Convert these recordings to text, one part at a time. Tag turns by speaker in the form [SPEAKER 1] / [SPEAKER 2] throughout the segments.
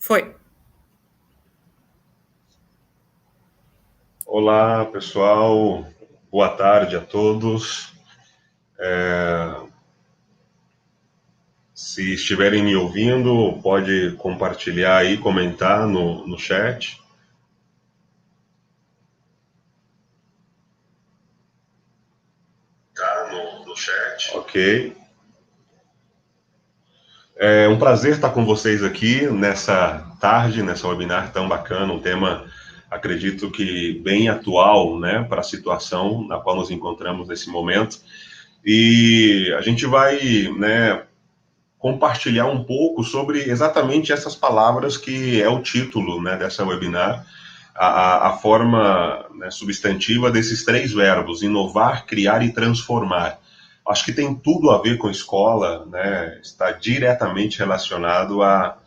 [SPEAKER 1] Foi.
[SPEAKER 2] Olá, pessoal. Boa tarde a todos. Se estiverem me ouvindo, pode compartilhar aí, comentar no chat. Tá no chat. Ok. É um prazer estar com vocês aqui nessa tarde, nessa webinar tão bacana, um tema, acredito que bem atual, né, para a situação na qual nos encontramos nesse momento. E a gente vai, né, compartilhar um pouco sobre exatamente essas palavras que é o título, né, dessa webinar, a forma, né, substantiva desses três verbos: inovar, criar e transformar. Acho que tem tudo a ver com escola, né, está diretamente relacionado a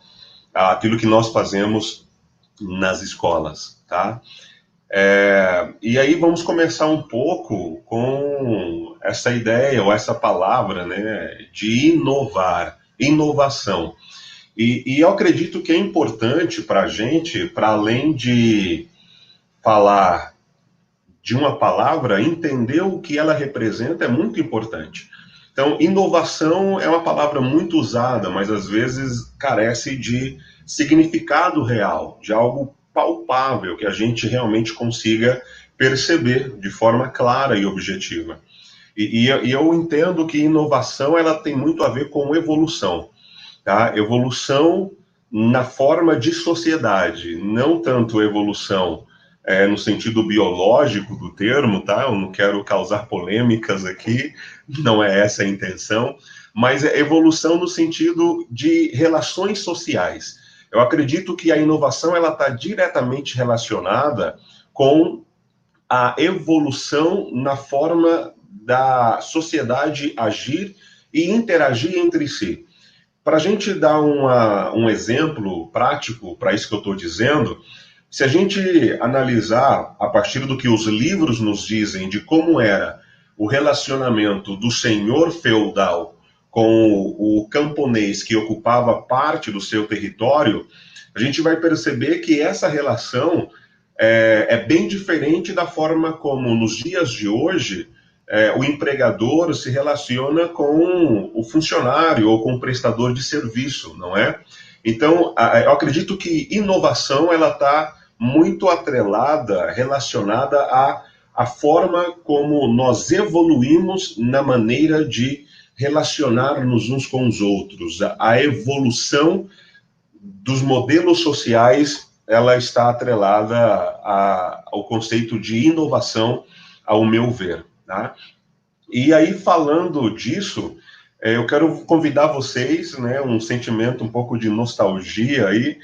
[SPEAKER 2] aquilo que nós fazemos nas escolas, tá? E aí vamos começar um pouco com essa ideia ou essa palavra, né, de inovar, inovação. E eu acredito que é importante para a gente, para além de falar de uma palavra, entender o que ela representa é muito importante. Então, inovação é uma palavra muito usada, mas às vezes carece de significado real, de algo palpável que a gente realmente consiga perceber de forma clara e objetiva. E eu entendo que inovação ela tem muito a ver com evolução, tá? Evolução na forma de sociedade, não tanto evolução no sentido biológico do termo, tá? Eu não quero causar polêmicas aqui, não é essa a intenção, mas é evolução no sentido de relações sociais. Eu acredito que a inovação ela está diretamente relacionada com a evolução na forma da sociedade agir e interagir entre si. Para a gente dar um exemplo prático para isso que eu estou dizendo, se a gente analisar a partir do que os livros nos dizem de como era o relacionamento do senhor feudal com o camponês que ocupava parte do seu território, a gente vai perceber que essa relação é bem diferente da forma como, nos dias de hoje, o empregador se relaciona com o funcionário ou com o prestador de serviço, não é? Então, eu acredito que inovação ela está muito atrelada, relacionada à forma como nós evoluímos na maneira de relacionar-nos uns com os outros. A evolução dos modelos sociais ela está atrelada ao conceito de inovação, ao meu ver. Tá? E aí, falando disso, eu quero convidar vocês, né, um sentimento um pouco de nostalgia aí.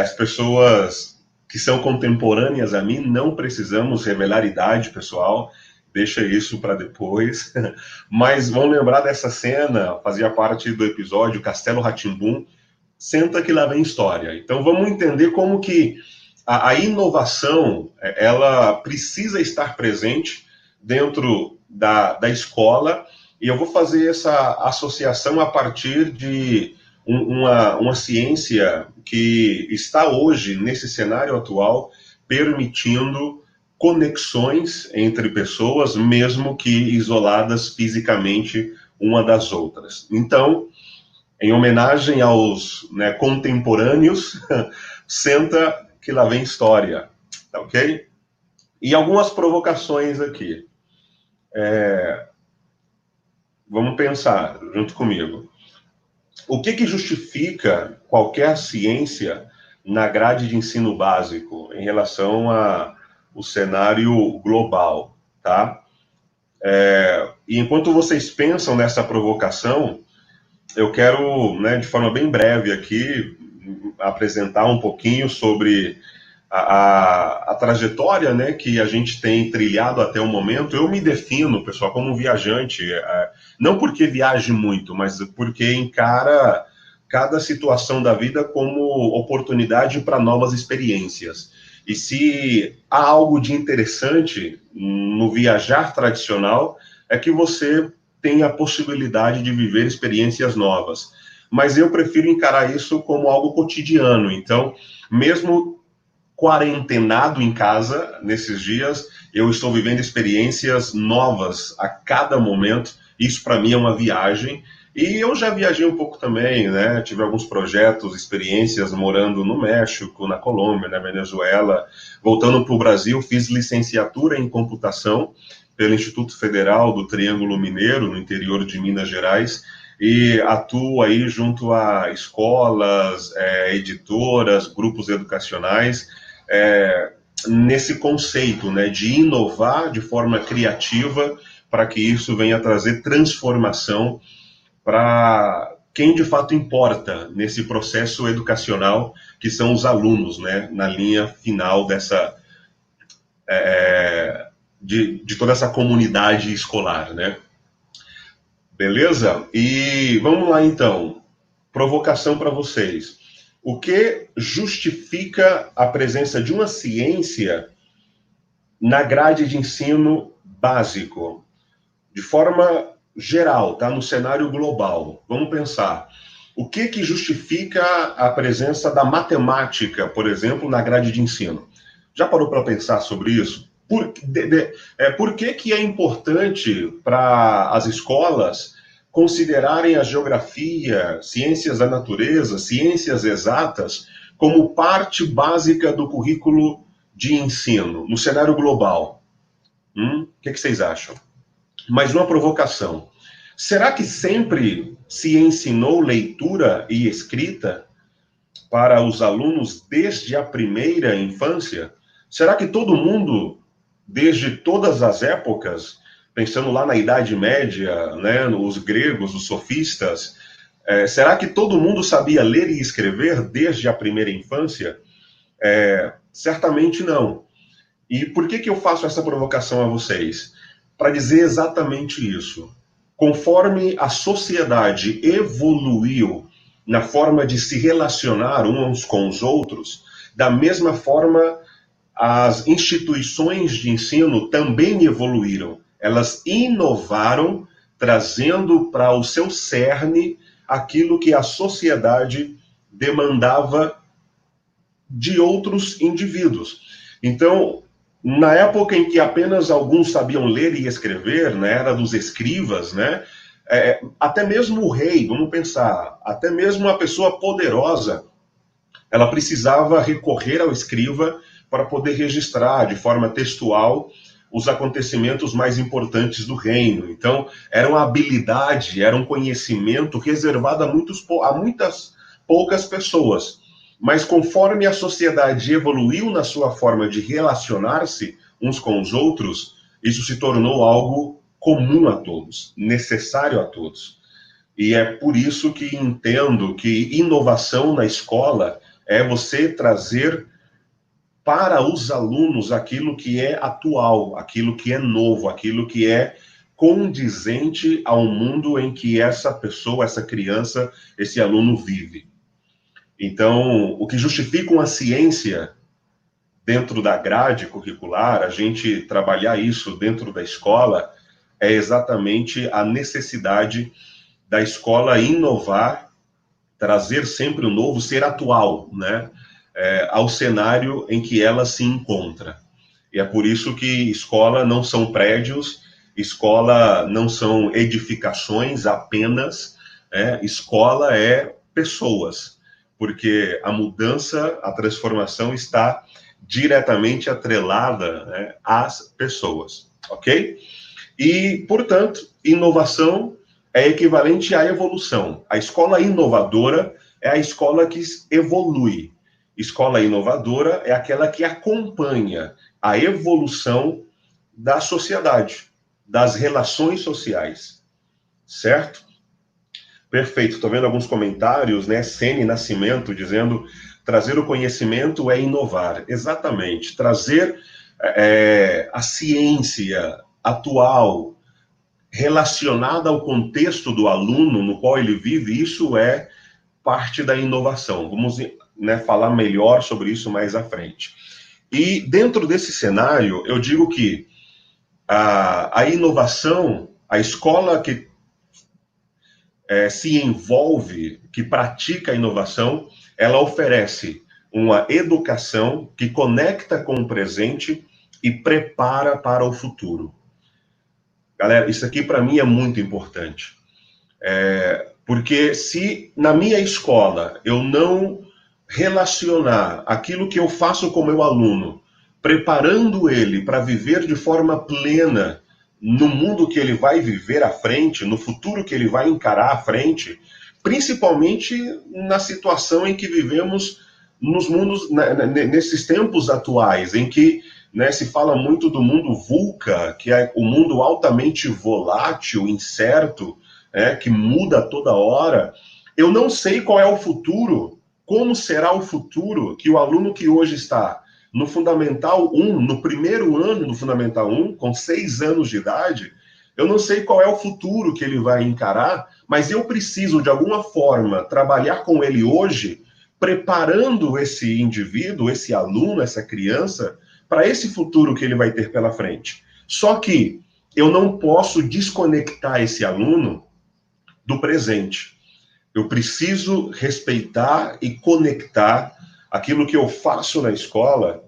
[SPEAKER 2] As pessoas que são contemporâneas a mim, não precisamos revelar idade, pessoal, deixa isso para depois. Mas vão lembrar dessa cena, fazia parte do episódio Castelo Rá-Tim-Bum, senta que lá vem história. Então vamos entender como que a inovação ela precisa estar presente dentro da escola, e eu vou fazer essa associação a partir de uma ciência que está hoje, nesse cenário atual, permitindo conexões entre pessoas, mesmo que isoladas fisicamente uma das outras. Então, em homenagem aos, né, contemporâneos, senta que lá vem história, tá ok? E algumas provocações aqui. Vamos pensar junto comigo. O que justifica qualquer ciência na grade de ensino básico em relação ao cenário global, tá? E enquanto vocês pensam nessa provocação, eu quero, né, de forma bem breve aqui, apresentar um pouquinho sobre a trajetória, né, que a gente tem trilhado até o momento. Eu me defino, pessoal, como um viajante, não porque viaje muito, mas porque encara cada situação da vida como oportunidade para novas experiências. E se há algo de interessante no viajar tradicional, é que você tem a possibilidade de viver experiências novas. mas eu prefiro encarar isso como algo cotidiano. Então, mesmo quarentenado em casa nesses dias, eu estou vivendo experiências novas a cada momento. Isso para mim é uma viagem. E eu já viajei um pouco também, né? Tive alguns projetos, experiências morando no México, na Colômbia, na Venezuela. Voltando para o Brasil, fiz licenciatura em computação pelo Instituto Federal do Triângulo Mineiro, no interior de Minas Gerais, e atuo aí junto a escolas, editoras, grupos educacionais, nesse conceito, né, de inovar de forma criativa para que isso venha trazer transformação para quem de fato importa nesse processo educacional, que são os alunos, né, na linha final dessa de toda essa comunidade escolar, né? Beleza? E vamos lá então. Provocação para vocês. O que justifica a presença de uma ciência na grade de ensino básico? De forma geral, tá? No cenário global. Vamos pensar. O que justifica a presença da matemática, por exemplo, na grade de ensino? Já parou para pensar sobre isso? Por que é importante para as escolas considerarem a geografia, ciências da natureza, ciências exatas, como parte básica do currículo de ensino, no cenário global? O que vocês acham? Mais uma provocação. Será que sempre se ensinou leitura e escrita para os alunos desde a primeira infância? Será que todo mundo, desde todas as épocas, pensando lá na Idade Média, né, os gregos, os sofistas, será que todo mundo sabia ler e escrever desde a primeira infância? Certamente não. E por que eu faço essa provocação a vocês? Para dizer exatamente isso. Conforme a sociedade evoluiu na forma de se relacionar uns com os outros, da mesma forma as instituições de ensino também evoluíram. Elas inovaram, trazendo para o seu cerne aquilo que a sociedade demandava de outros indivíduos. Então, na época em que apenas alguns sabiam ler e escrever, né, era dos escribas, né, até mesmo o rei, vamos pensar, até mesmo a pessoa poderosa, ela precisava recorrer ao escriba para poder registrar de forma textual os acontecimentos mais importantes do reino. Então, era uma habilidade, era um conhecimento reservado a muitas poucas pessoas. Mas conforme a sociedade evoluiu na sua forma de relacionar-se uns com os outros, isso se tornou algo comum a todos, necessário a todos. E é por isso que entendo que inovação na escola é você trazer para os alunos aquilo que é atual, aquilo que é novo, aquilo que é condizente ao mundo em que essa pessoa, essa criança, esse aluno vive. Então, o que justifica uma ciência dentro da grade curricular, a gente trabalhar isso dentro da escola, é exatamente a necessidade da escola inovar, trazer sempre o novo, ser atual, né? Ao cenário em que ela se encontra. E é por isso que escola não são prédios, escola não são edificações apenas, escola é pessoas, porque a mudança, a transformação está diretamente atrelada, né, às pessoas, ok? E, portanto, inovação é equivalente à evolução. A escola inovadora é a escola que evolui. Escola inovadora é aquela que acompanha a evolução da sociedade, das relações sociais, certo? Perfeito, estou vendo alguns comentários, né? Sene Nascimento dizendo, trazer o conhecimento é inovar. Exatamente, trazer a ciência atual, relacionada ao contexto do aluno no qual ele vive, isso é parte da inovação. Vamos, né, falar melhor sobre isso mais à frente. E dentro desse cenário, eu digo que a inovação, a escola que se envolve, que pratica a inovação, ela oferece uma educação que conecta com o presente e prepara para o futuro. Galera, isso aqui para mim é muito importante. Porque se na minha escola eu não relacionar aquilo que eu faço com o meu aluno, preparando ele para viver de forma plena no mundo que ele vai viver à frente, no futuro que ele vai encarar à frente, principalmente na situação em que vivemos nos mundos, nesses tempos atuais, em que, né, se fala muito do mundo VUCA, que é o mundo altamente volátil, incerto, que muda toda hora. Eu não sei qual é o futuro, como será o futuro que o aluno que hoje está no Fundamental 1, no primeiro ano do Fundamental 1, com 6 anos de idade, eu não sei qual é o futuro que ele vai encarar, mas eu preciso, de alguma forma, trabalhar com ele hoje, preparando esse indivíduo, esse aluno, essa criança, para esse futuro que ele vai ter pela frente. Só que eu não posso desconectar esse aluno do presente. Eu preciso respeitar e conectar aquilo que eu faço na escola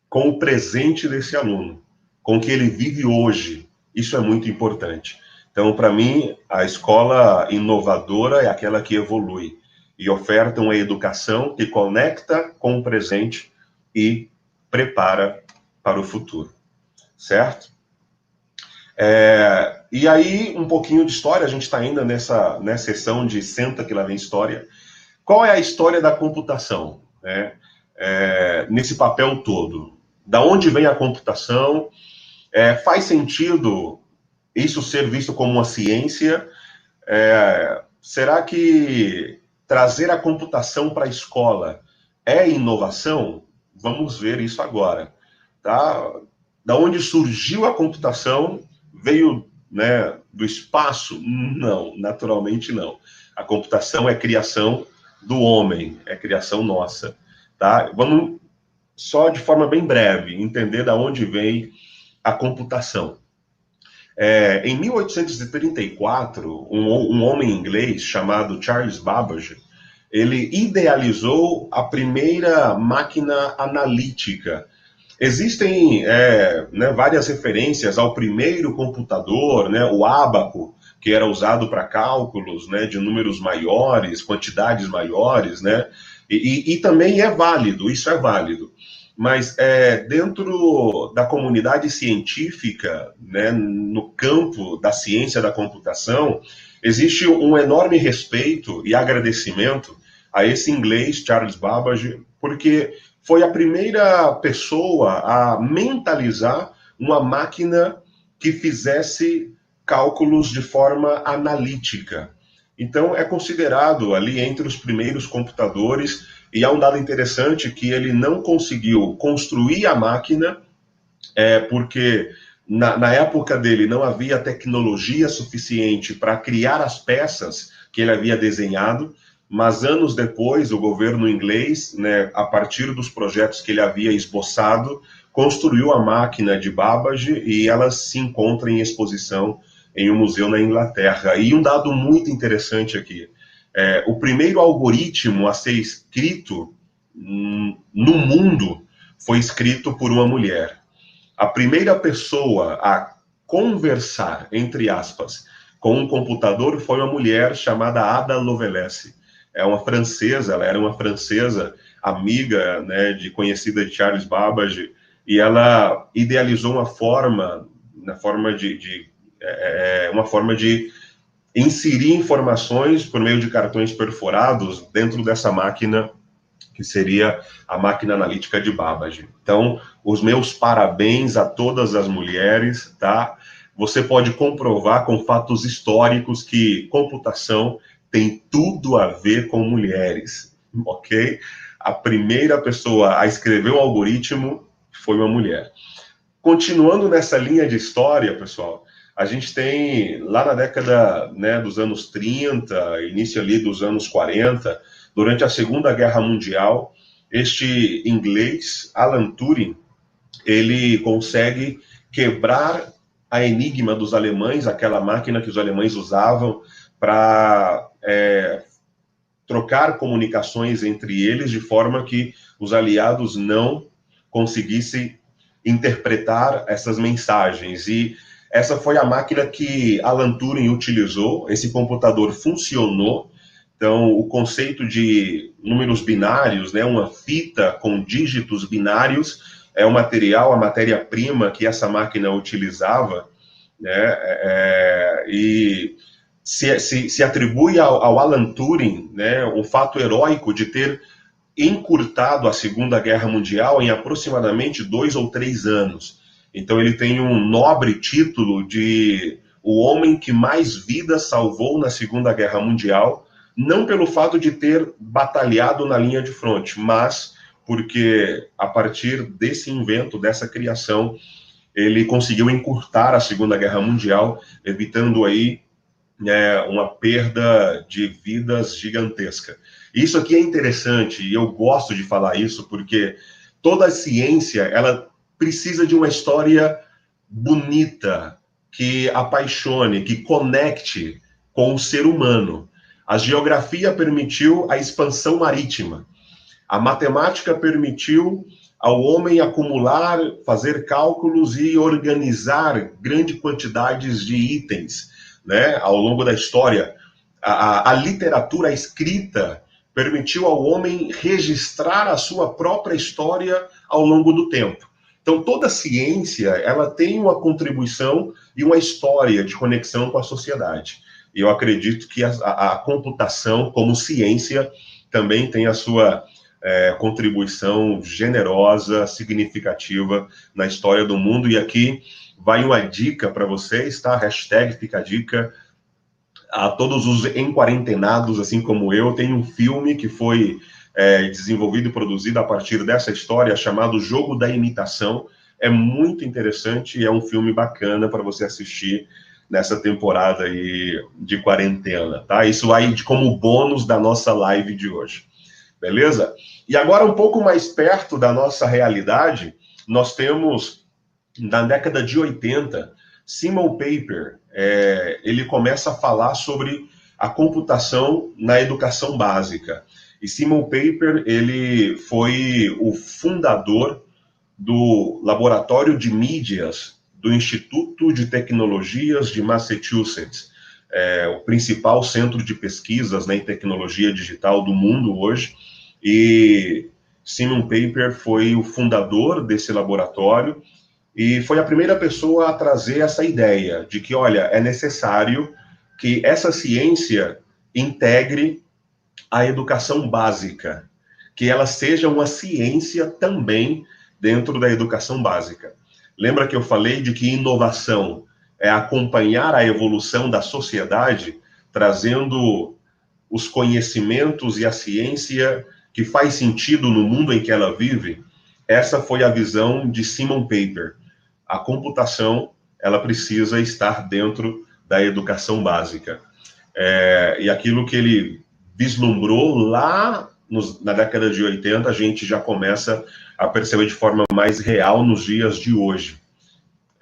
[SPEAKER 2] com o presente desse aluno, com o que ele vive hoje. Isso é muito importante. Então, para mim, a escola inovadora é aquela que evolui e oferta uma educação que conecta com o presente e prepara para o futuro, certo? E aí, um pouquinho de história, a gente está ainda nessa sessão de Senta que lá vem história. Qual é a história da computação, né? Nesse papel todo? Da onde vem a computação? Faz sentido isso ser visto como uma ciência? Será que trazer a computação para a escola é inovação? Vamos ver isso agora, tá? Da onde surgiu a computação? Veio, né, do espaço? Não, naturalmente não. A computação é criação do homem, é criação nossa, tá? Vamos só de forma bem breve entender da onde vem a computação. Em 1834, um homem inglês chamado Charles Babbage, ele idealizou a primeira máquina analítica. Existem várias referências ao primeiro computador, né, o ábaco, que era usado para cálculos, né, de números maiores, quantidades maiores, né, e também é válido, isso é válido. Mas dentro da comunidade científica, né, no campo da ciência da computação, existe um enorme respeito e agradecimento a esse inglês, Charles Babbage, porque foi a primeira pessoa a mentalizar uma máquina que fizesse cálculos de forma analítica. Então, é considerado ali entre os primeiros computadores, e há um dado interessante que ele não conseguiu construir a máquina, porque na época dele não havia tecnologia suficiente para criar as peças que ele havia desenhado, mas anos depois, o governo inglês, né, a partir dos projetos que ele havia esboçado, construiu a máquina de Babbage e ela se encontra em exposição em um museu na Inglaterra. E um dado muito interessante aqui, o primeiro algoritmo a ser escrito no mundo foi escrito por uma mulher. A primeira pessoa a conversar, entre aspas, com um computador foi uma mulher chamada Ada Lovelace. Ela era uma francesa amiga, né, conhecida de Charles Babbage, e ela idealizou uma forma de inserir informações por meio de cartões perfurados dentro dessa máquina, que seria a máquina analítica de Babbage. Então, os meus parabéns a todas as mulheres, tá? Você pode comprovar com fatos históricos que computação tem tudo a ver com mulheres, ok? A primeira pessoa a escrever um algoritmo foi uma mulher. Continuando nessa linha de história, pessoal, a gente tem lá na década, né, dos anos 30, início ali dos anos 40, durante a Segunda Guerra Mundial, este inglês, Alan Turing, ele consegue quebrar a enigma dos alemães, aquela máquina que os alemães usavam para trocar comunicações entre eles de forma que os aliados não conseguissem interpretar essas mensagens. E essa foi a máquina que Alan Turing utilizou. Esse computador funcionou. Então, o conceito de números binários, né, uma fita com dígitos binários, é o material, a matéria-prima que essa máquina utilizava, né, e se atribui ao Alan Turing, né, o fato heróico de ter encurtado a Segunda Guerra Mundial em aproximadamente 2 ou 3 anos. Então ele tem um nobre título de o homem que mais vidas salvou na Segunda Guerra Mundial, não pelo fato de ter batalhado na linha de fronte, mas porque a partir desse invento, dessa criação, ele conseguiu encurtar a Segunda Guerra Mundial, evitando aí uma perda de vidas gigantesca. Isso aqui é interessante e eu gosto de falar isso porque toda a ciência ela precisa de uma história bonita, que apaixone, que conecte com o ser humano. A geografia permitiu a expansão marítima. A matemática permitiu ao homem acumular, fazer cálculos e organizar grandes quantidades de itens, né, ao longo da história. A literatura, a escrita, permitiu ao homem registrar a sua própria história ao longo do tempo. Então, toda ciência, ela tem uma contribuição e uma história de conexão com a sociedade. E eu acredito que a computação, como ciência, também tem a sua contribuição generosa, significativa na história do mundo. E aqui vai uma dica para vocês, tá? Hashtag fica a dica. A todos os enquarentenados, assim como eu, tem um filme que foi desenvolvido e produzido a partir dessa história, chamado Jogo da Imitação. É muito interessante e é um filme bacana para você assistir nessa temporada aí de quarentena, tá? Isso vai como bônus da nossa live de hoje, beleza? E agora, um pouco mais perto da nossa realidade, nós temos, na década de 80, Simon Paper, ele começa a falar sobre a computação na educação básica. E Simon Paper, ele foi o fundador do Laboratório de Mídias do Instituto de Tecnologias de Massachusetts, o principal centro de pesquisas, né, em tecnologia digital do mundo hoje. E Simon Paper foi o fundador desse laboratório e foi a primeira pessoa a trazer essa ideia de que, olha, é necessário que essa ciência integre a educação básica, que ela seja uma ciência também dentro da educação básica. Lembra que eu falei de que inovação é acompanhar a evolução da sociedade, trazendo os conhecimentos e a ciência que faz sentido no mundo em que ela vive? Essa foi a visão de Simon Paper. A computação, ela precisa estar dentro da educação básica. E aquilo que ele vislumbrou lá na década de 80, a gente já começa a perceber de forma mais real nos dias de hoje.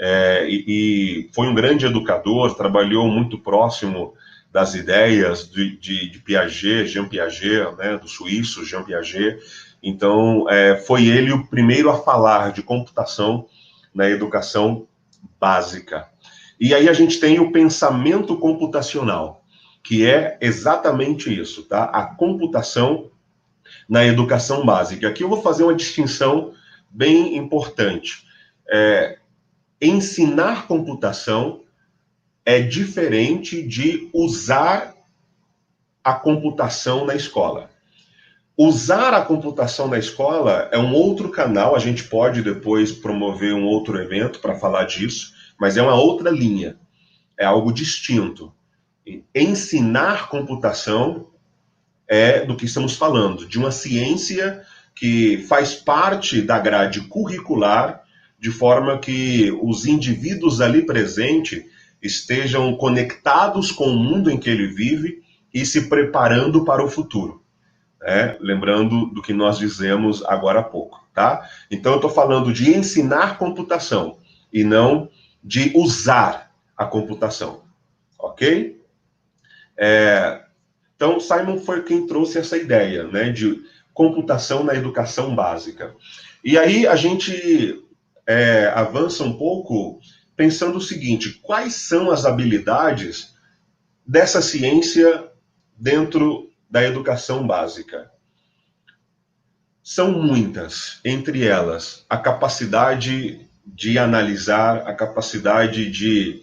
[SPEAKER 2] E foi um grande educador, trabalhou muito próximo das ideias de Piaget, Jean Piaget, né, do suíço Jean Piaget. Então, foi ele o primeiro a falar de computação na educação básica. E aí a gente tem o pensamento computacional, que é exatamente isso, tá? A computação na educação básica. Aqui eu vou fazer uma distinção bem importante. Ensinar computação é diferente de usar a computação na escola. Usar a computação na escola é um outro canal, a gente pode depois promover um outro evento para falar disso, mas é uma outra linha, é algo distinto. Ensinar computação é do que estamos falando, de uma ciência que faz parte da grade curricular, de forma que os indivíduos ali presentes estejam conectados com o mundo em que ele vive e se preparando para o futuro. Lembrando do que nós dizemos agora há pouco, tá? Então eu estou falando de ensinar computação e não de usar a computação, ok? Então, Simon foi quem trouxe essa ideia, né, de computação na educação básica. E aí a gente avança um pouco pensando o seguinte: quais são as habilidades dessa ciência dentro da educação básica? São muitas, entre elas a capacidade de analisar, a capacidade de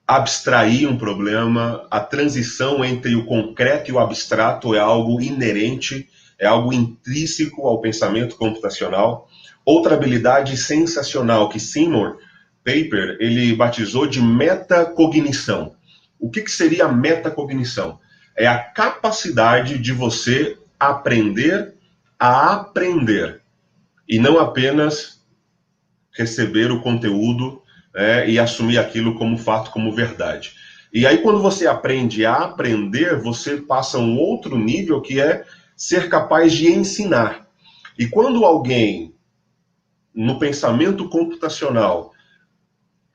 [SPEAKER 2] abstrair um problema, a transição entre o concreto e o abstrato é algo inerente, é algo intrínseco ao pensamento computacional. Outra habilidade sensacional que Seymour Papert ele batizou de metacognição. O que seria a metacognição? É a capacidade de você aprender a aprender e não apenas receber o conteúdo e assumir aquilo como fato, como verdade. E aí, quando você aprende a aprender, você passa a um outro nível que é ser capaz de ensinar. E quando alguém, no pensamento computacional,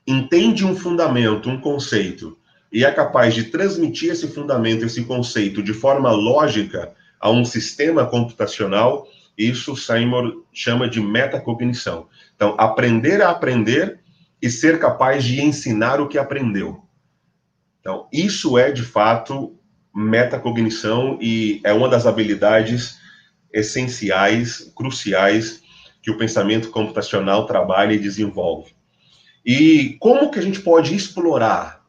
[SPEAKER 2] entende um fundamento, um conceito, e é capaz de transmitir esse fundamento, esse conceito, de forma lógica a um sistema computacional, isso Seymour chama de metacognição. Então, aprender a aprender e ser capaz de ensinar o que aprendeu. Então, isso é, de fato, metacognição e é uma das habilidades essenciais, cruciais, que o pensamento computacional trabalha e desenvolve. E como que a gente pode explorar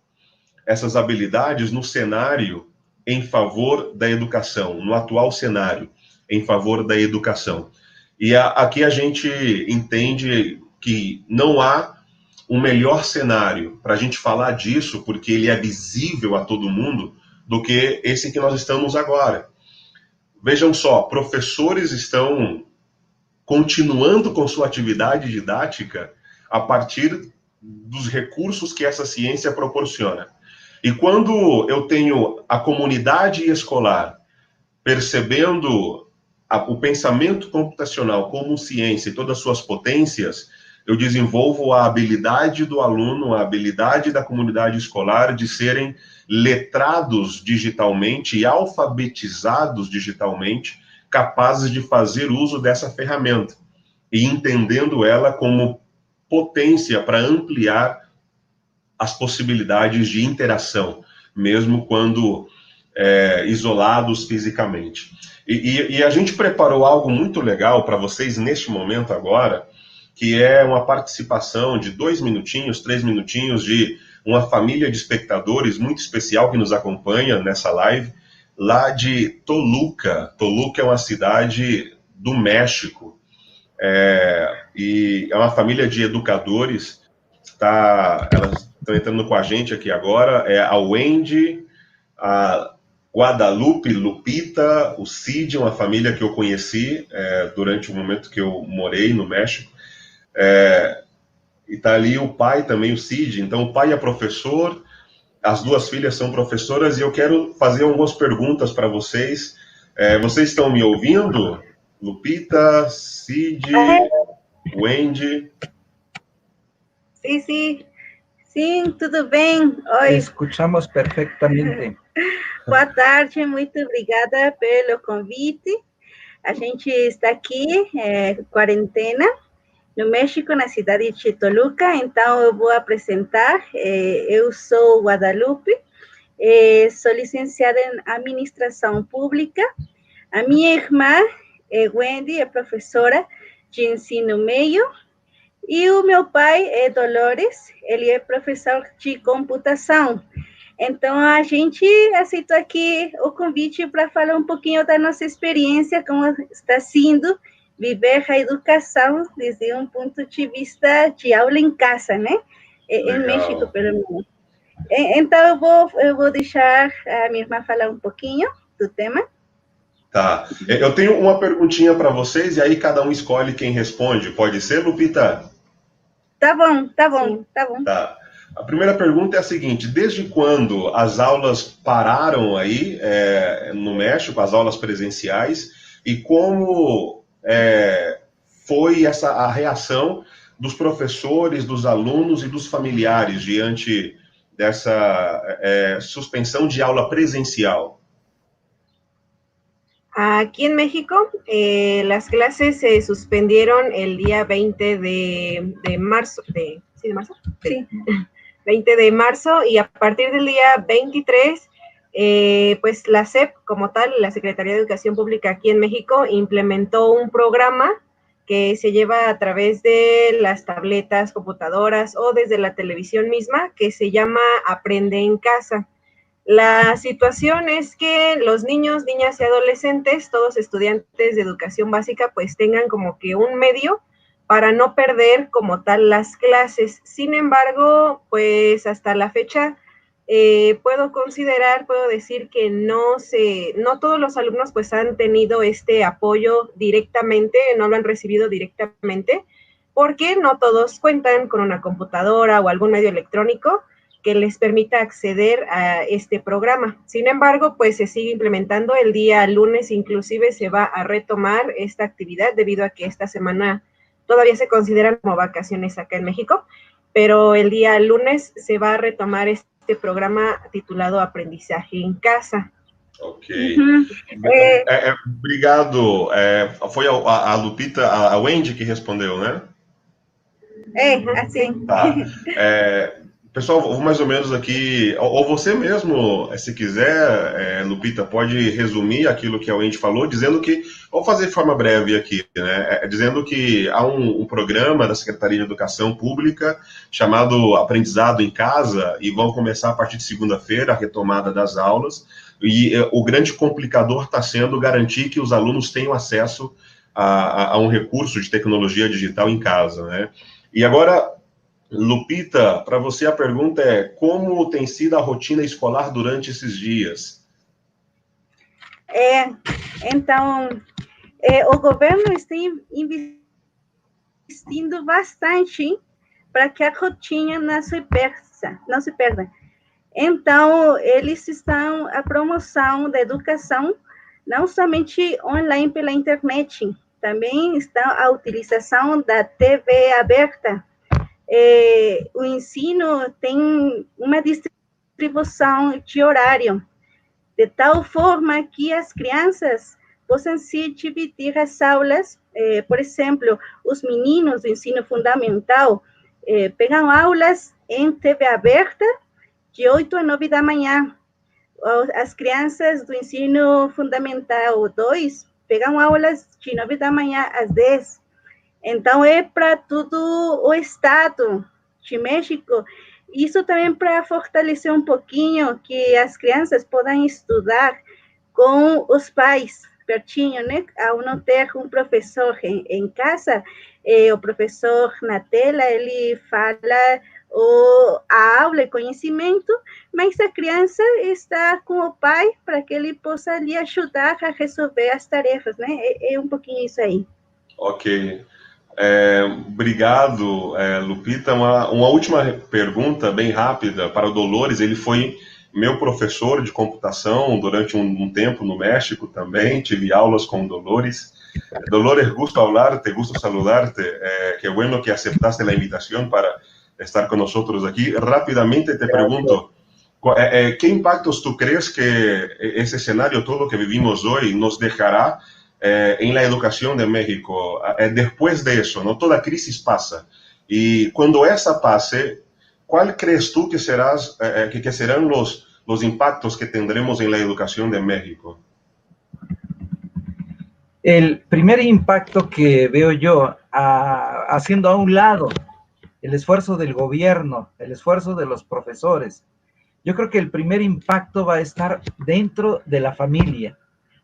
[SPEAKER 2] essas habilidades no cenário em favor da educação, no atual cenário em favor da educação? E aqui a gente entende que não há um melhor cenário para a gente falar disso, porque ele é visível a todo mundo, do que esse que nós estamos agora. Vejam só, professores estão continuando com sua atividade didática a partir dos recursos que essa ciência proporciona. E quando eu tenho a comunidade escolar percebendo o pensamento computacional como ciência e todas as suas potências, eu desenvolvo a habilidade do aluno, a habilidade da comunidade escolar de serem letrados digitalmente e alfabetizados digitalmente, capazes de fazer uso dessa ferramenta e entendendo ela como potência para ampliar as possibilidades de interação, mesmo quando isolados fisicamente. E a gente preparou algo muito legal para vocês neste momento agora, que é uma participação de 2 minutinhos, 3 minutinhos de uma família de espectadores muito especial que nos acompanha nessa live, lá de Toluca. Toluca é uma cidade do México, e é uma família de educadores, elas estão entrando com a gente aqui agora, é a Wendy, a Guadalupe, Lupita, o Cid, uma família que eu conheci durante o momento que eu morei no México, e está ali o pai também, o Cid. Então o pai é professor, as 2 filhas são professoras, e eu quero fazer algumas perguntas para vocês. Vocês estão me ouvindo? Lupita, Cid, Wendy?
[SPEAKER 1] Sim, sim. Sim, tudo bem?
[SPEAKER 3] Oi. Escuchamos perfeitamente.
[SPEAKER 1] Boa tarde, muito obrigada pelo convite. A gente está aqui, quarentena, no México, na cidade de Toluca. Então, eu vou apresentar. Eu sou Guadalupe, sou licenciada em Administração Pública. A minha irmã, Wendy, é professora de ensino médio. E o meu pai é Dolores, ele é professor de computação. Então, a gente aceitou aqui o convite para falar um pouquinho da nossa experiência, como está sendo viver a educação desde um ponto de vista de aula em casa, né? Em México, pelo menos. Então, eu vou deixar a minha irmã falar um pouquinho do tema.
[SPEAKER 2] Tá. Eu tenho uma perguntinha para vocês, e aí cada um escolhe quem responde. Pode ser, Lupita?
[SPEAKER 1] Tá bom, tá bom, sim. Tá bom.
[SPEAKER 2] Tá. A primeira pergunta é a seguinte: desde quando as aulas pararam aí no México, as aulas presenciais, e como foi a reação dos professores, dos alunos e dos familiares diante dessa suspensão de aula presencial?
[SPEAKER 4] Aquí en México, las clases se suspendieron el día 20 de marzo. ¿Sí, de marzo?
[SPEAKER 1] Sí.
[SPEAKER 4] 20 de marzo, y a partir del día 23, pues la SEP, como tal, la Secretaría de Educación Pública aquí en México, implementó un programa que se lleva a través de las tabletas, computadoras o desde la televisión misma, que se llama Aprende en Casa. La situación es que los niños, niñas y adolescentes, todos estudiantes de educación básica, pues tengan como que un medio para no perder como tal las clases. Sin embargo, pues hasta la fecha puedo decir que no todos los alumnos pues han tenido este apoyo directamente, no lo han recibido directamente, porque no todos cuentan con una computadora o algún medio electrónico que les permita acceder a este programa. Sin embargo, pues se sigue implementando. El día lunes inclusive se va a retomar esta actividad debido a que esta semana todavía se consideran como vacaciones acá en México, pero el día lunes se va a retomar este programa titulado Aprendizaje en Casa.
[SPEAKER 2] Ok. Obrigado. Foi a Lupita, a Wendy que respondeu, né?
[SPEAKER 1] Assim.
[SPEAKER 2] Tá. Pessoal, vou mais ou menos aqui, ou você mesmo, se quiser, Lupita, pode resumir aquilo que a Wendy falou, dizendo que, vou fazer de forma breve aqui, né, dizendo que há um programa da Secretaria de Educação Pública chamado Aprendizado em Casa, e vão começar a partir de segunda-feira a retomada das aulas, e o grande complicador está sendo garantir que os alunos tenham acesso a um recurso de tecnologia digital em casa, né. E agora, Lupita, para você a pergunta é: como tem sido a rotina escolar durante esses dias?
[SPEAKER 1] Então, o governo está investindo bastante para que a rotina não se perda. Então, eles estão a promoção da educação, não somente online pela internet, também está a utilização da TV aberta. O ensino tem uma distribuição de horário, de tal forma que as crianças possam se dividir as aulas. Por exemplo, os meninos do ensino fundamental pegam aulas em TV aberta de 8 a 9 da manhã. As crianças do ensino fundamental 2 pegam aulas de 9 da manhã às 10. Então, é para todo o estado de México. Isso também para fortalecer um pouquinho que as crianças possam estudar com os pais pertinho, né? Ao não ter um professor em casa, o professor na tela, ele fala a aula e conhecimento, mas a criança está com o pai para que ele possa lhe ajudar a resolver as tarefas, né? É um pouquinho isso aí.
[SPEAKER 2] Ok. Obrigado, Lupita. Uma última pergunta, bem rápida, para o Dolores. Ele foi meu professor de computação durante um tempo no México também. Tive aulas com Dolores. Dolores, gusto hablarte, gusto saludarte. Qué bueno que aceptaste la invitación para estar con nosotros aquí. Rápidamente te pregunto, ¿qué impactos tú crees que ese escenario, todo lo que vivimos hoy, nos dejará en la educación de México? Después de eso, ¿no? Toda crisis pasa. Y cuando esa pase, ¿cuál crees tú que serán los impactos que tendremos en la educación de México?
[SPEAKER 3] El primer impacto que veo yo, haciendo a un lado el esfuerzo del gobierno, el esfuerzo de los profesores, yo creo que el primer impacto va a estar dentro de la familia.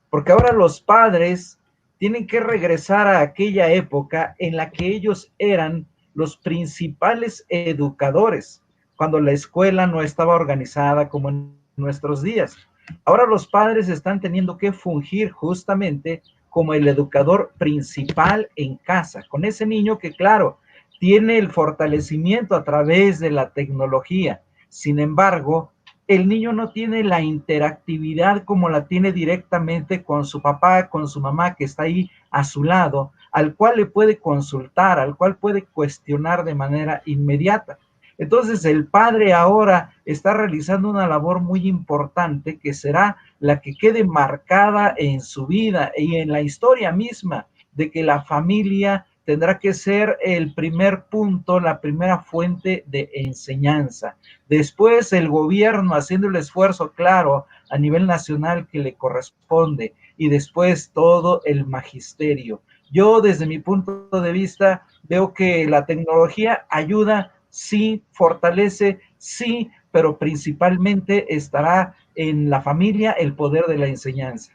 [SPEAKER 3] Porque ahora los padres tienen que regresar a aquella época en la que ellos eran los principales educadores, cuando la escuela no estaba organizada como en nuestros días. Ahora los padres están teniendo que fungir justamente como el educador principal en casa, con ese niño que, claro, tiene el fortalecimiento a través de la tecnología. Sin embargo, el niño no tiene la interactividad como la tiene directamente con su papá, con su mamá, que está ahí a su lado, al cual le puede consultar, al cual puede cuestionar de manera inmediata. Entonces el padre ahora está realizando una labor muy importante que será la que quede marcada en su vida y en la historia misma, de que la familia tendrá que ser el primer punto, la primera fuente de enseñanza. Después el gobierno haciendo el esfuerzo, claro, a nivel nacional que le corresponde, y después todo el magisterio. Yo desde mi punto de vista veo que la tecnología ayuda, sí, fortalece, sí, pero principalmente estará en la familia el poder de la enseñanza.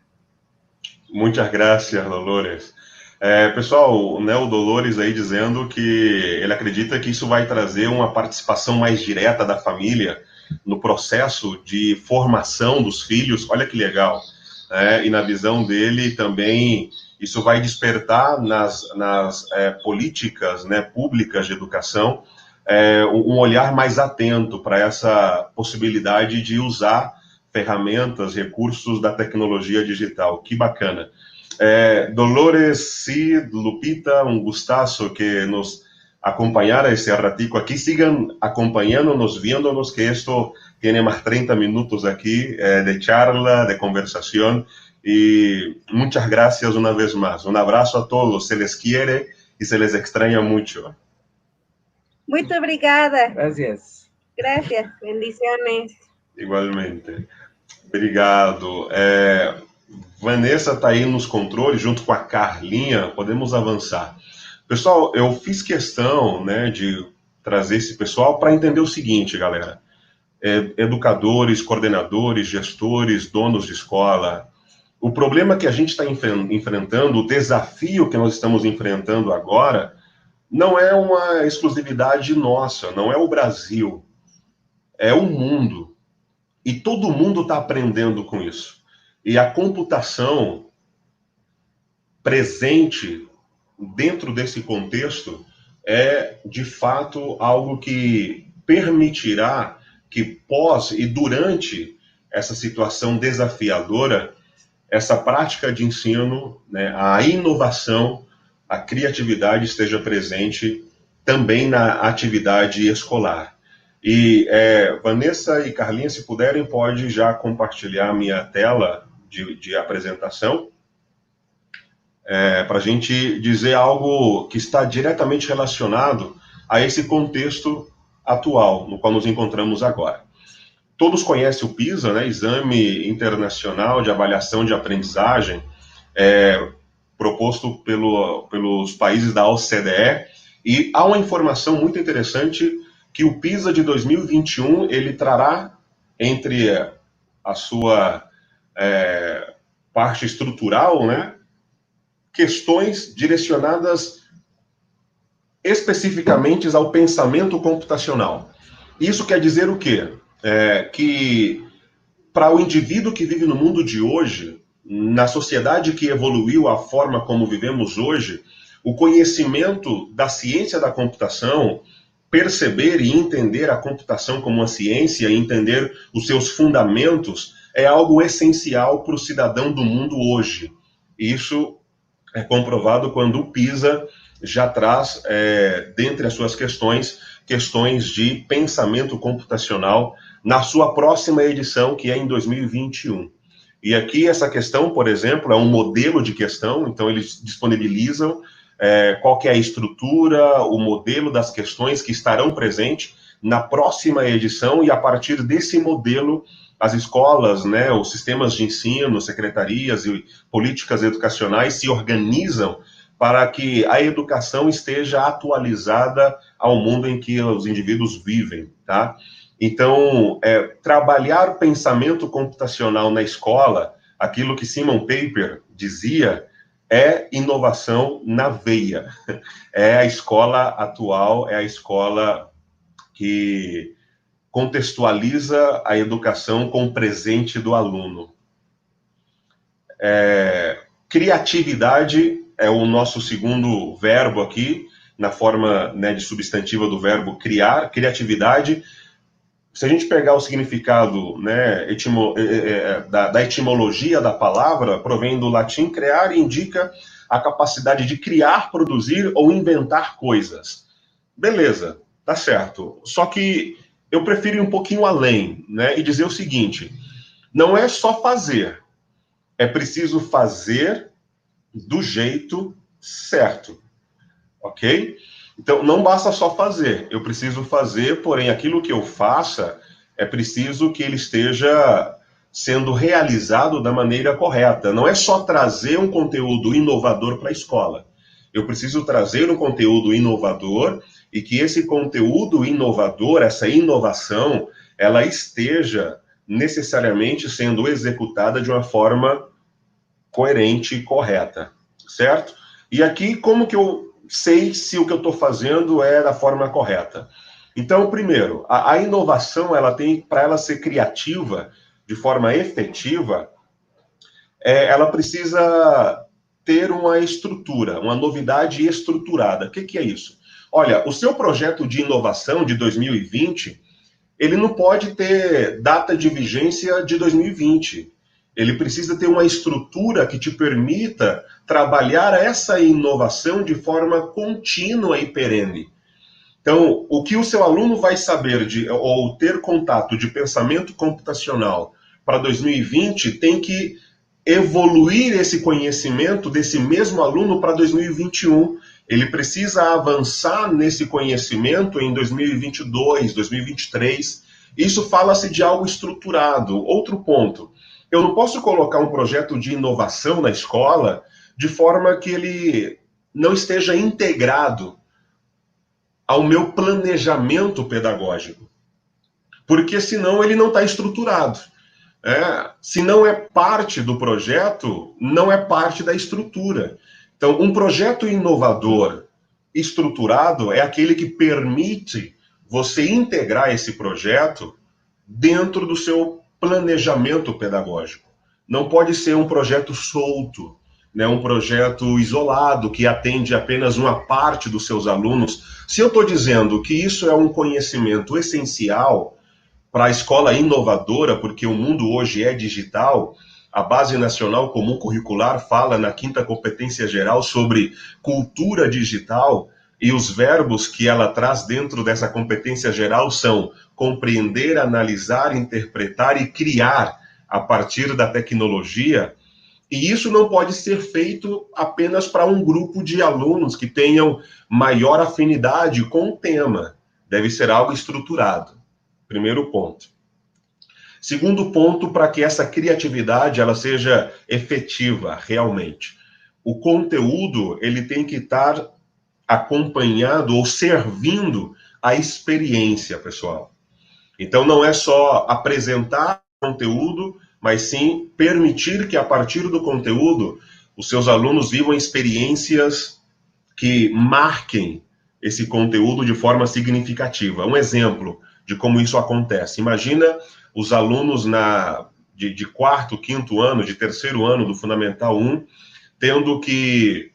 [SPEAKER 2] Muitas gracias, Dolores. Pessoal, né, o Dolores aí dizendo que ele acredita que isso vai trazer uma participação mais direta da família no processo de formação dos filhos. Olha que legal. E na visão dele também isso vai despertar nas políticas, né, públicas de educação um olhar mais atento para essa possibilidade de usar ferramentas, recursos da tecnologia digital. Que bacana. Dolores, Cid, Lupita, un gustazo que nos acompañara ese ratico aquí. Sigan acompañándonos, viéndonos, que esto tiene más 30 minutos aquí de charla, de conversación. Y muchas gracias una vez más. Un abrazo a todos. Se les quiere y se les extraña mucho.
[SPEAKER 1] Muito obrigada.
[SPEAKER 3] Gracias.
[SPEAKER 1] Gracias.
[SPEAKER 4] Bendiciones.
[SPEAKER 2] Igualmente. Obrigado. Vanessa está aí nos controles, junto com a Carlinha, podemos avançar. Pessoal, eu fiz questão, né, de trazer esse pessoal para entender o seguinte, galera. Educadores, coordenadores, gestores, donos de escola, o problema que a gente está enfrentando, o desafio que nós estamos enfrentando agora, não é uma exclusividade nossa, não é o Brasil, é o mundo. E todo mundo está aprendendo com isso. E a computação presente dentro desse contexto é, de fato, algo que permitirá que pós e durante essa situação desafiadora, essa prática de ensino, né, a inovação, a criatividade esteja presente também na atividade escolar. E Vanessa e Carlinha, se puderem, pode já compartilhar minha tela de apresentação, para a gente dizer algo que está diretamente relacionado a esse contexto atual, no qual nos encontramos agora. Todos conhecem o PISA, né, Exame Internacional de Avaliação de Aprendizagem, proposto pelos países da OCDE, e há uma informação muito interessante que o PISA de 2021, ele trará entre a sua parte estrutural, né, questões direcionadas especificamente ao pensamento computacional. Isso quer dizer o quê? Que para o indivíduo que vive no mundo de hoje, na sociedade que evoluiu a forma como vivemos hoje, o conhecimento da ciência da computação, perceber e entender a computação como uma ciência, entender os seus fundamentos, é algo essencial para o cidadão do mundo hoje. Isso é comprovado quando o PISA já traz, dentre as suas questões de pensamento computacional na sua próxima edição, que é em 2021. E aqui essa questão, por exemplo, é um modelo de questão, então eles disponibilizam qual que é a estrutura, o modelo das questões que estarão presentes na próxima edição, e a partir desse modelo, as escolas, né, os sistemas de ensino, secretarias e políticas educacionais se organizam para que a educação esteja atualizada ao mundo em que os indivíduos vivem, tá? Então, trabalhar o pensamento computacional na escola, aquilo que Simon Paper dizia, é inovação na veia. É a escola atual, é a escola que contextualiza a educação com o presente do aluno. Criatividade é o nosso segundo verbo aqui, na forma, né, de substantiva do verbo criar. Criatividade, se a gente pegar o significado, né, da etimologia da palavra, provém do latim crear, e indica a capacidade de criar, produzir ou inventar coisas. Beleza. Tá certo. Só que eu prefiro ir um pouquinho além, né? E dizer o seguinte: não é só fazer, é preciso fazer do jeito certo, ok? Então, não basta só fazer, eu preciso fazer, porém, aquilo que eu faça, é preciso que ele esteja sendo realizado da maneira correta. Não é só trazer um conteúdo inovador para a escola. Eu preciso trazer um conteúdo inovador e que esse conteúdo inovador, essa inovação, ela esteja necessariamente sendo executada de uma forma coerente e correta, certo? E aqui, como que eu sei se o que eu estou fazendo é da forma correta? Então, primeiro, a inovação, ela tem, para ela ser criativa, de forma efetiva, ela precisa ter uma estrutura, uma novidade estruturada. O que é isso? Olha, o seu projeto de inovação de 2020, ele não pode ter data de vigência de 2020. Ele precisa ter uma estrutura que te permita trabalhar essa inovação de forma contínua e perene. Então, o que o seu aluno vai saber ou ter contato de pensamento computacional para 2020 tem que evoluir esse conhecimento desse mesmo aluno para 2021. Ele precisa avançar nesse conhecimento em 2022, 2023. Isso fala-se de algo estruturado. Outro ponto, eu não posso colocar um projeto de inovação na escola de forma que ele não esteja integrado ao meu planejamento pedagógico. Porque senão ele não está estruturado. Se não é parte do projeto, não é parte da estrutura. Então, um projeto inovador, estruturado, é aquele que permite você integrar esse projeto dentro do seu planejamento pedagógico. Não pode ser um projeto solto, né? Um projeto isolado, que atende apenas uma parte dos seus alunos. Se eu estou dizendo que isso é um conhecimento essencial para a escola inovadora, porque o mundo hoje é digital, a Base Nacional Comum Curricular fala na 5ª competência geral sobre cultura digital, e os verbos que ela traz dentro dessa competência geral são compreender, analisar, interpretar e criar a partir da tecnologia. E isso não pode ser feito apenas para um grupo de alunos que tenham maior afinidade com o tema. Deve ser algo estruturado. Primeiro ponto. Segundo ponto, para que essa criatividade ela seja efetiva realmente. O conteúdo ele tem que estar acompanhado ou servindo a experiência, pessoal. Então não é só apresentar conteúdo, mas sim permitir que a partir do conteúdo os seus alunos vivam experiências que marquem esse conteúdo de forma significativa. Um exemplo de como isso acontece. Imagina os alunos de 4º, 5º ano, de 3º ano do Fundamental 1, tendo que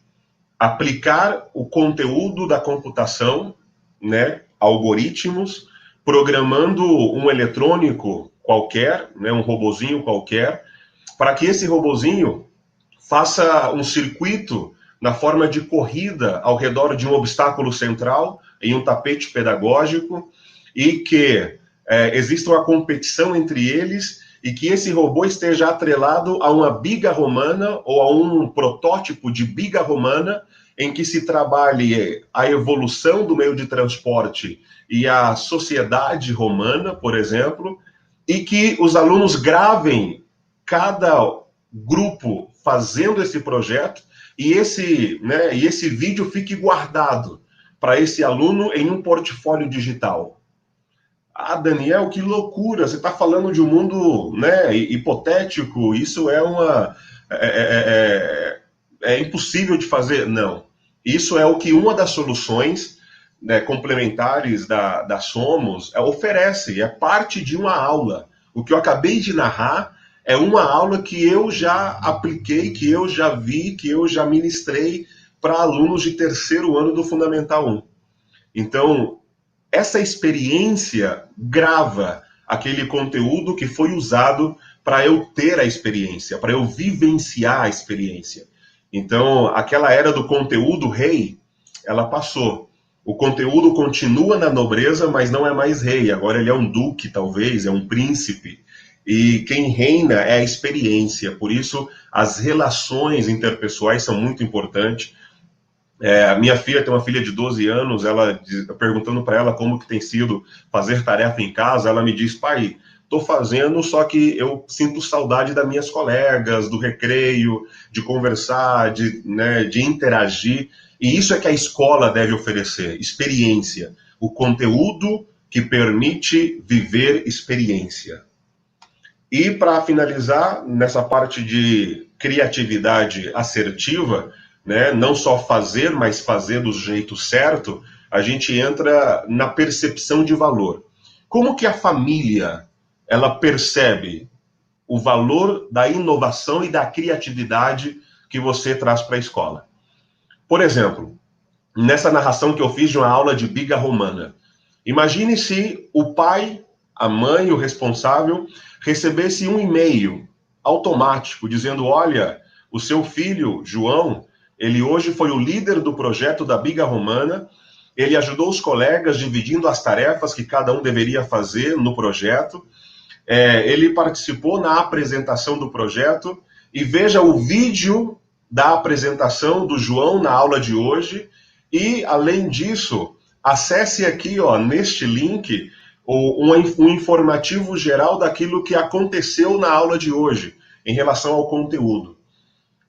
[SPEAKER 2] aplicar o conteúdo da computação, né, algoritmos, programando um eletrônico qualquer, né, um robozinho qualquer, para que esse robozinho faça um circuito na forma de corrida ao redor de um obstáculo central, em um tapete pedagógico, e que exista uma competição entre eles e que esse robô esteja atrelado a uma biga romana ou a um protótipo de biga romana em que se trabalhe a evolução do meio de transporte e a sociedade romana, por exemplo, e que os alunos gravem cada grupo fazendo esse projeto e esse vídeo fique guardado para esse aluno em um portfólio digital. Ah, Daniel, que loucura! Você está falando de um mundo, né, hipotético, isso é impossível de fazer. Não. Isso é o que uma das soluções, né, complementares da Somos oferece, é parte de uma aula. O que eu acabei de narrar é uma aula que eu já apliquei, que eu já vi, que eu já ministrei para alunos de 3º ano do Fundamental 1. Então, essa experiência grava aquele conteúdo que foi usado para eu ter a experiência, para eu vivenciar a experiência. Então, aquela era do conteúdo rei, ela passou. O conteúdo continua na nobreza, mas não é mais rei. Agora ele é um duque, talvez, é um príncipe. E quem reina é a experiência. Por isso, as relações interpessoais são muito importantes. A minha filha tem uma filha de 12 anos, perguntando para ela como que tem sido fazer tarefa em casa, ela me diz, pai, estou fazendo, só que eu sinto saudade das minhas colegas, do recreio, de conversar, de interagir. E isso é que a escola deve oferecer, experiência. O conteúdo que permite viver experiência. E para finalizar, nessa parte de criatividade assertiva, né, não só fazer, mas fazer do jeito certo, a gente entra na percepção de valor. Como que a família ela percebe o valor da inovação e da criatividade que você traz para a escola? Por exemplo, nessa narração que eu fiz de uma aula de biga romana, imagine se o pai, a mãe, o responsável, recebesse um e-mail automático dizendo, olha, o seu filho, João, ele hoje foi o líder do projeto da biga romana, ele ajudou os colegas dividindo as tarefas que cada um deveria fazer no projeto, ele participou na apresentação do projeto, e veja o vídeo da apresentação do João na aula de hoje, e, além disso, acesse aqui, neste link, um informativo geral daquilo que aconteceu na aula de hoje, em relação ao conteúdo.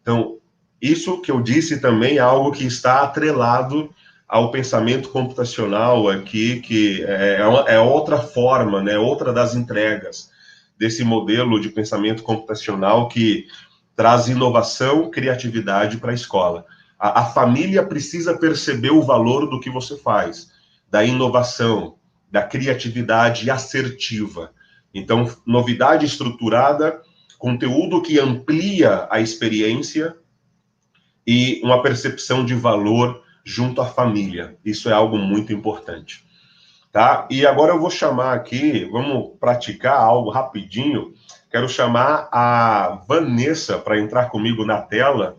[SPEAKER 2] Então, isso que eu disse também é algo que está atrelado ao pensamento computacional aqui, que é outra forma, né, outra das entregas desse modelo de pensamento computacional que traz inovação, criatividade para a escola. A família precisa perceber o valor do que você faz, da inovação, da criatividade assertiva. Então, novidade estruturada, conteúdo que amplia a experiência e uma percepção de valor junto à família. Isso é algo muito importante. Tá? E agora eu vou chamar aqui, vamos praticar algo rapidinho. Quero chamar a Vanessa para entrar comigo na tela.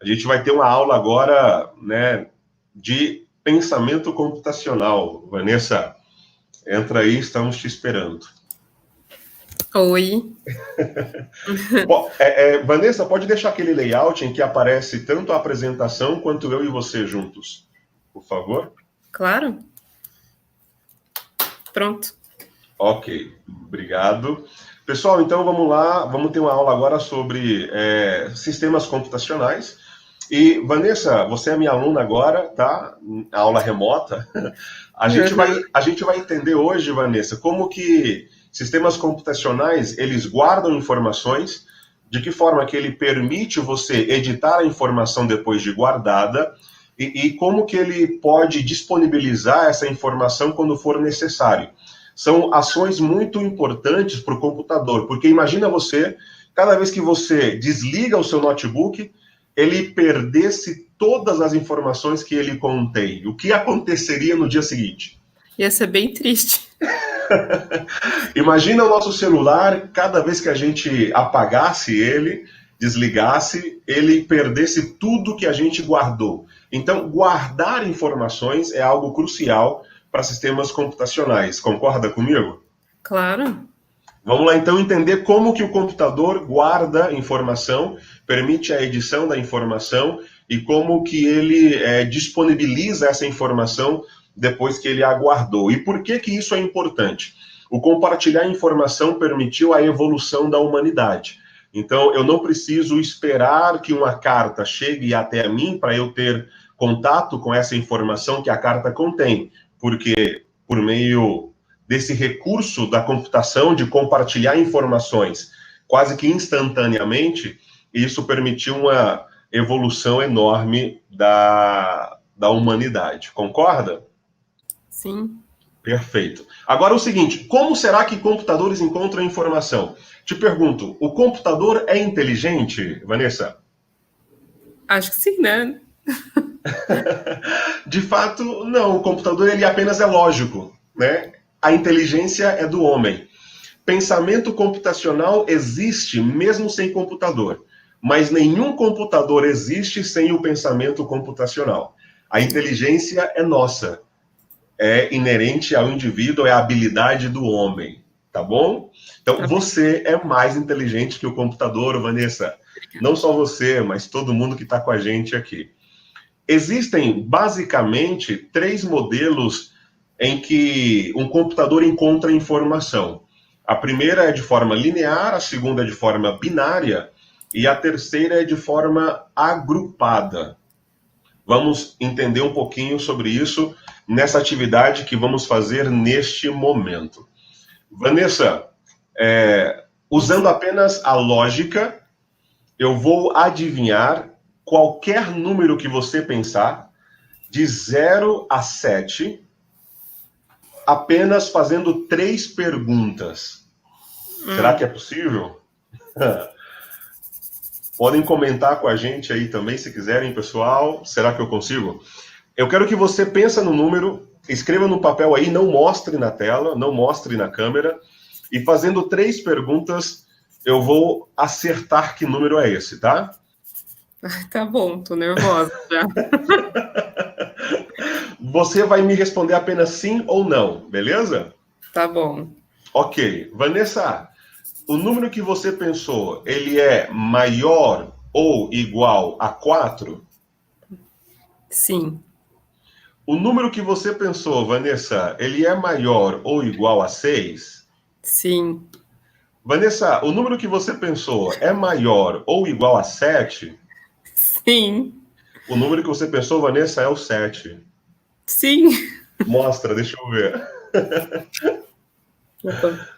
[SPEAKER 2] A gente vai ter uma aula agora, né, de pensamento computacional. Vanessa, entra aí, estamos te esperando.
[SPEAKER 5] Oi.
[SPEAKER 2] Vanessa, pode deixar aquele layout em que aparece tanto a apresentação quanto eu e você juntos, por favor?
[SPEAKER 5] Claro. Pronto.
[SPEAKER 2] Ok, obrigado. Pessoal, então vamos lá, vamos ter uma aula agora sobre sistemas computacionais. E, Vanessa, você é minha aluna agora, tá? Aula remota. A gente vai entender hoje, Vanessa, como que sistemas computacionais, eles guardam informações, de que forma que ele permite você editar a informação depois de guardada, e como que ele pode disponibilizar essa informação quando for necessário. São ações muito importantes para o computador, porque imagina você, cada vez que você desliga o seu notebook, ele perdesse todas as informações que ele contém. O que aconteceria no dia seguinte?
[SPEAKER 5] Ia ser bem triste.
[SPEAKER 2] Imagina o nosso celular, cada vez que a gente apagasse ele, desligasse, ele perdesse tudo que a gente guardou. Então, guardar informações é algo crucial para sistemas computacionais. Concorda comigo?
[SPEAKER 5] Claro.
[SPEAKER 2] Vamos lá, então, entender como que o computador guarda informação, permite a edição da informação e como que ele disponibiliza essa informação depois que ele a guardou. E por que que isso é importante? O compartilhar informação permitiu a evolução da humanidade. Então, eu não preciso esperar que uma carta chegue até mim para eu ter contato com essa informação que a carta contém, porque por meio desse recurso da computação de compartilhar informações quase que instantaneamente, isso permitiu uma evolução enorme da humanidade. Concorda?
[SPEAKER 5] Sim.
[SPEAKER 2] Perfeito. Agora o seguinte, como será que computadores encontram informação? Te pergunto, o computador é inteligente, Vanessa?
[SPEAKER 5] Acho que sim, né?
[SPEAKER 2] De fato, não. O computador ele apenas é lógico, né? A inteligência é do homem. Pensamento computacional existe mesmo sem computador, mas nenhum computador existe sem o pensamento computacional. A inteligência é nossa. é inerente ao indivíduo, é a habilidade do homem, tá bom? Então, você é mais inteligente que o computador, Vanessa. Não só você, mas todo mundo que está com a gente aqui. Existem, basicamente, 3 modelos em que um computador encontra informação. A primeira é de forma linear, a segunda é de forma binária e a terceira é de forma agrupada. Vamos entender um pouquinho sobre isso nessa atividade que vamos fazer neste momento. Vanessa, usando apenas a lógica, eu vou adivinhar qualquer número que você pensar, de 0 a 7, apenas fazendo 3 perguntas. Será que é possível? Podem comentar com a gente aí também, se quiserem, pessoal. Será que eu consigo? Eu quero que você pense no número, escreva no papel aí, não mostre na tela, não mostre na câmera, e fazendo 3 perguntas, eu vou acertar que número é esse, tá?
[SPEAKER 5] Tá bom, tô nervosa já.
[SPEAKER 2] Você vai me responder apenas sim ou não, beleza?
[SPEAKER 5] Tá bom.
[SPEAKER 2] Ok. Vanessa, o número que você pensou, ele é maior ou igual a 4?
[SPEAKER 5] Sim.
[SPEAKER 2] O número que você pensou, Vanessa, ele é maior ou igual a 6?
[SPEAKER 5] Sim.
[SPEAKER 2] Vanessa, o número que você pensou é maior ou igual a 7?
[SPEAKER 5] Sim.
[SPEAKER 2] O número que você pensou, Vanessa, é o 7.
[SPEAKER 5] Sim.
[SPEAKER 2] Mostra, deixa eu ver.
[SPEAKER 5] Opa.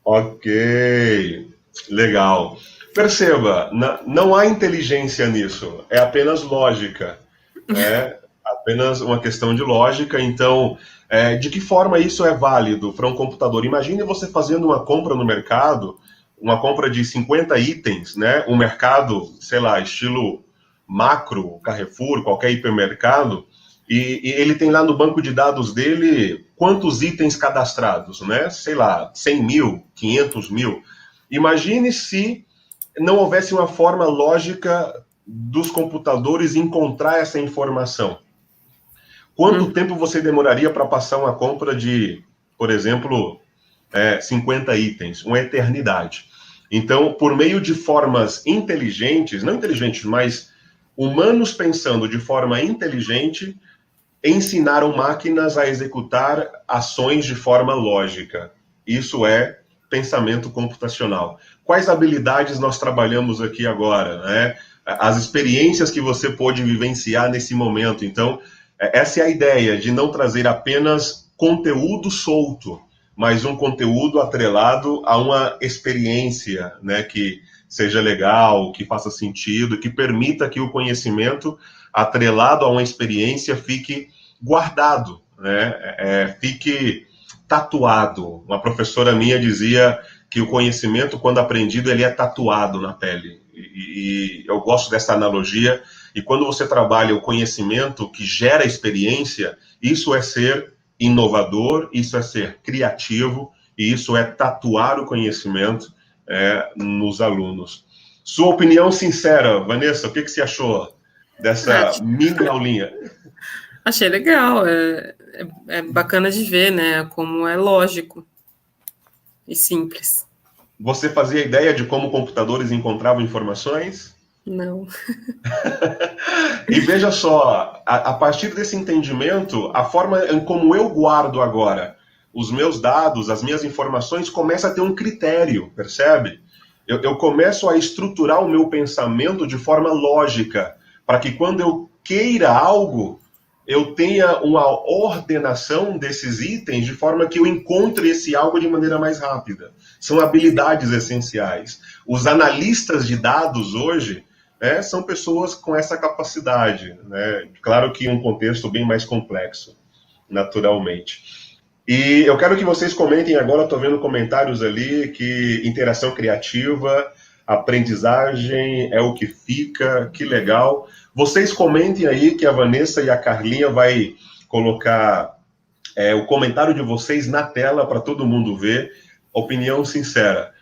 [SPEAKER 2] Ok, legal. Perceba, não há inteligência nisso, é apenas lógica, né? Apenas uma questão de lógica. Então, de que forma isso é válido para um computador? Imagine você fazendo uma compra no mercado, uma compra de 50 itens, né? Um mercado, sei lá, estilo Macro, Carrefour, qualquer hipermercado, e ele tem lá no banco de dados dele quantos itens cadastrados, né? Sei lá, 100 mil, 500 mil. Imagine se não houvesse uma forma lógica dos computadores encontrar essa informação. Quanto tempo você demoraria para passar uma compra de, por exemplo, 50 itens? Uma eternidade. Então, por meio de formas inteligentes, não inteligentes, mas humanos pensando de forma inteligente, ensinaram máquinas a executar ações de forma lógica. Isso é pensamento computacional. Quais habilidades nós trabalhamos aqui agora, né? As experiências que você pôde vivenciar nesse momento. Então, essa é a ideia de não trazer apenas conteúdo solto, mas um conteúdo atrelado a uma experiência, né, que seja legal, que faça sentido, que permita que o conhecimento atrelado a uma experiência fique guardado, né? Fique tatuado. Uma professora minha dizia que o conhecimento, quando aprendido, ele é tatuado na pele. E eu gosto dessa analogia. E quando você trabalha o conhecimento que gera experiência, isso é ser inovador, isso é ser criativo, e isso é tatuar o conhecimento nos alunos. Sua opinião sincera, Vanessa, o que você achou dessa mini aulinha?
[SPEAKER 5] Achei legal, é bacana de ver, né, como é lógico e simples.
[SPEAKER 2] Você fazia ideia de como computadores encontravam informações?
[SPEAKER 5] Não.
[SPEAKER 2] E veja só, a partir desse entendimento, a forma como eu guardo agora os meus dados, as minhas informações, começa a ter um critério, percebe? Eu começo a estruturar o meu pensamento de forma lógica, para que quando eu queira algo, eu tenha uma ordenação desses itens de forma que eu encontre esse algo de maneira mais rápida. São habilidades essenciais. Os analistas de dados hoje são pessoas com essa capacidade, né? Claro que em um contexto bem mais complexo, naturalmente. E eu quero que vocês comentem agora, estou vendo comentários ali, que interação criativa, aprendizagem é o que fica, que legal. Vocês comentem aí que a Vanessa e a Carlinha vai colocar o comentário de vocês na tela para todo mundo ver. Opinião sincera.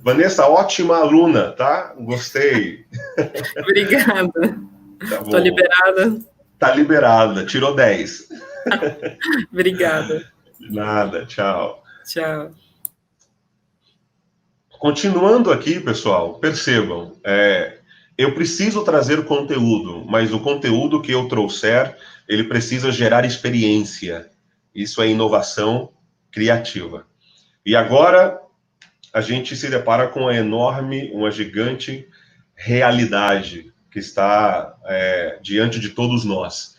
[SPEAKER 2] Vanessa, ótima aluna, tá? Gostei.
[SPEAKER 5] Obrigada.
[SPEAKER 2] Tá bom.
[SPEAKER 5] Tô liberada.
[SPEAKER 2] Tá liberada, tirou 10.
[SPEAKER 5] Obrigada.
[SPEAKER 2] Nada, tchau.
[SPEAKER 5] Tchau.
[SPEAKER 2] Continuando aqui, pessoal, percebam, eu preciso trazer conteúdo, mas o conteúdo que eu trouxer, ele precisa gerar experiência. Isso é inovação criativa. E agora, a gente se depara com uma gigante realidade que está diante de todos nós.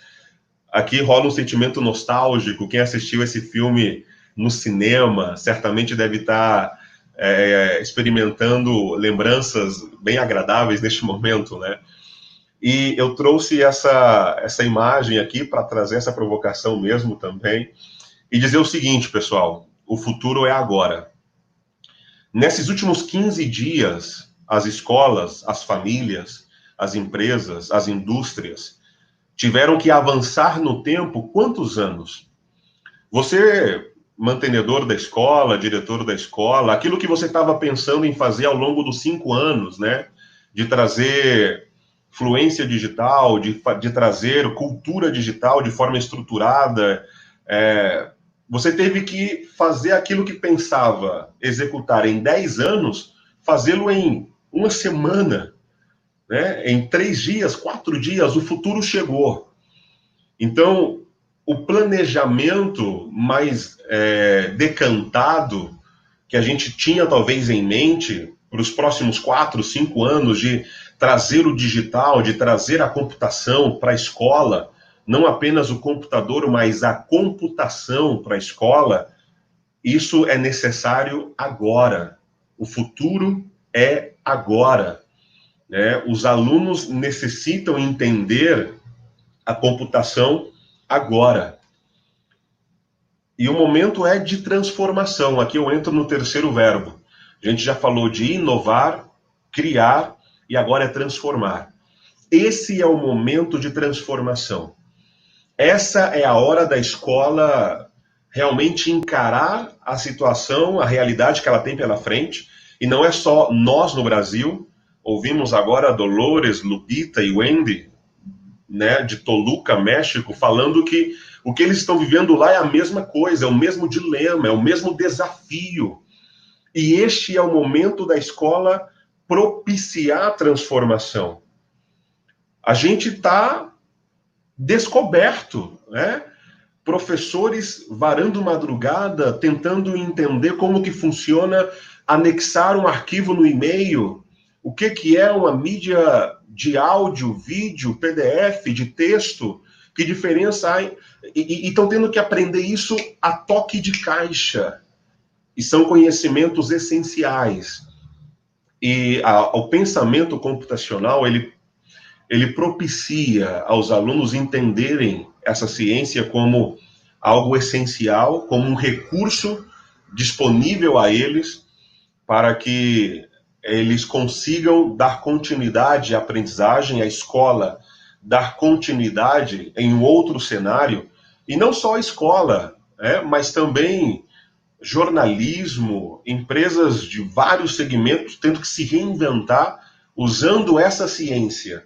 [SPEAKER 2] Aqui rola um sentimento nostálgico. Quem assistiu esse filme no cinema certamente deve estar experimentando lembranças bem agradáveis neste momento, né? E eu trouxe essa imagem aqui para trazer essa provocação mesmo também e dizer o seguinte, pessoal, o futuro é agora. Nesses últimos 15 dias, as escolas, as famílias, as empresas, as indústrias tiveram que avançar no tempo quantos anos? Você, mantenedor da escola, diretor da escola, aquilo que você estava pensando em fazer ao longo dos 5 anos, né? De trazer fluência digital, de trazer cultura digital de forma estruturada, você teve que fazer aquilo que pensava executar em 10 anos, fazê-lo em uma semana, né? Em 3 dias, 4 dias, o futuro chegou. Então, o planejamento mais decantado que a gente tinha talvez em mente para os próximos 4, 5 anos de trazer o digital, de trazer a computação para a escola, não apenas o computador, mas a computação para a escola, isso é necessário agora. O futuro é agora, né? Os alunos necessitam entender a computação agora. E o momento é de transformação. Aqui eu entro no terceiro verbo. A gente já falou de inovar, criar e agora é transformar. Esse é o momento de transformação. Essa é a hora da escola realmente encarar a situação, a realidade que ela tem pela frente. E não é só nós no Brasil. Ouvimos agora Dolores, Lupita e Wendy, né, de Toluca, México, falando que o que eles estão vivendo lá é a mesma coisa, é o mesmo dilema, é o mesmo desafio. E este é o momento da escola propiciar a transformação. A gente está descoberto, né? Professores varando madrugada, tentando entender como que funciona anexar um arquivo no e-mail, o que é uma mídia de áudio, vídeo, PDF, de texto, que diferença há? E estão tendo que aprender isso a toque de caixa. E são conhecimentos essenciais. E o pensamento computacional, ele propicia aos alunos entenderem essa ciência como algo essencial, como um recurso disponível a eles para que eles consigam dar continuidade à aprendizagem, à escola, dar continuidade em um outro cenário, e não só a escola, mas também jornalismo, empresas de vários segmentos tendo que se reinventar usando essa ciência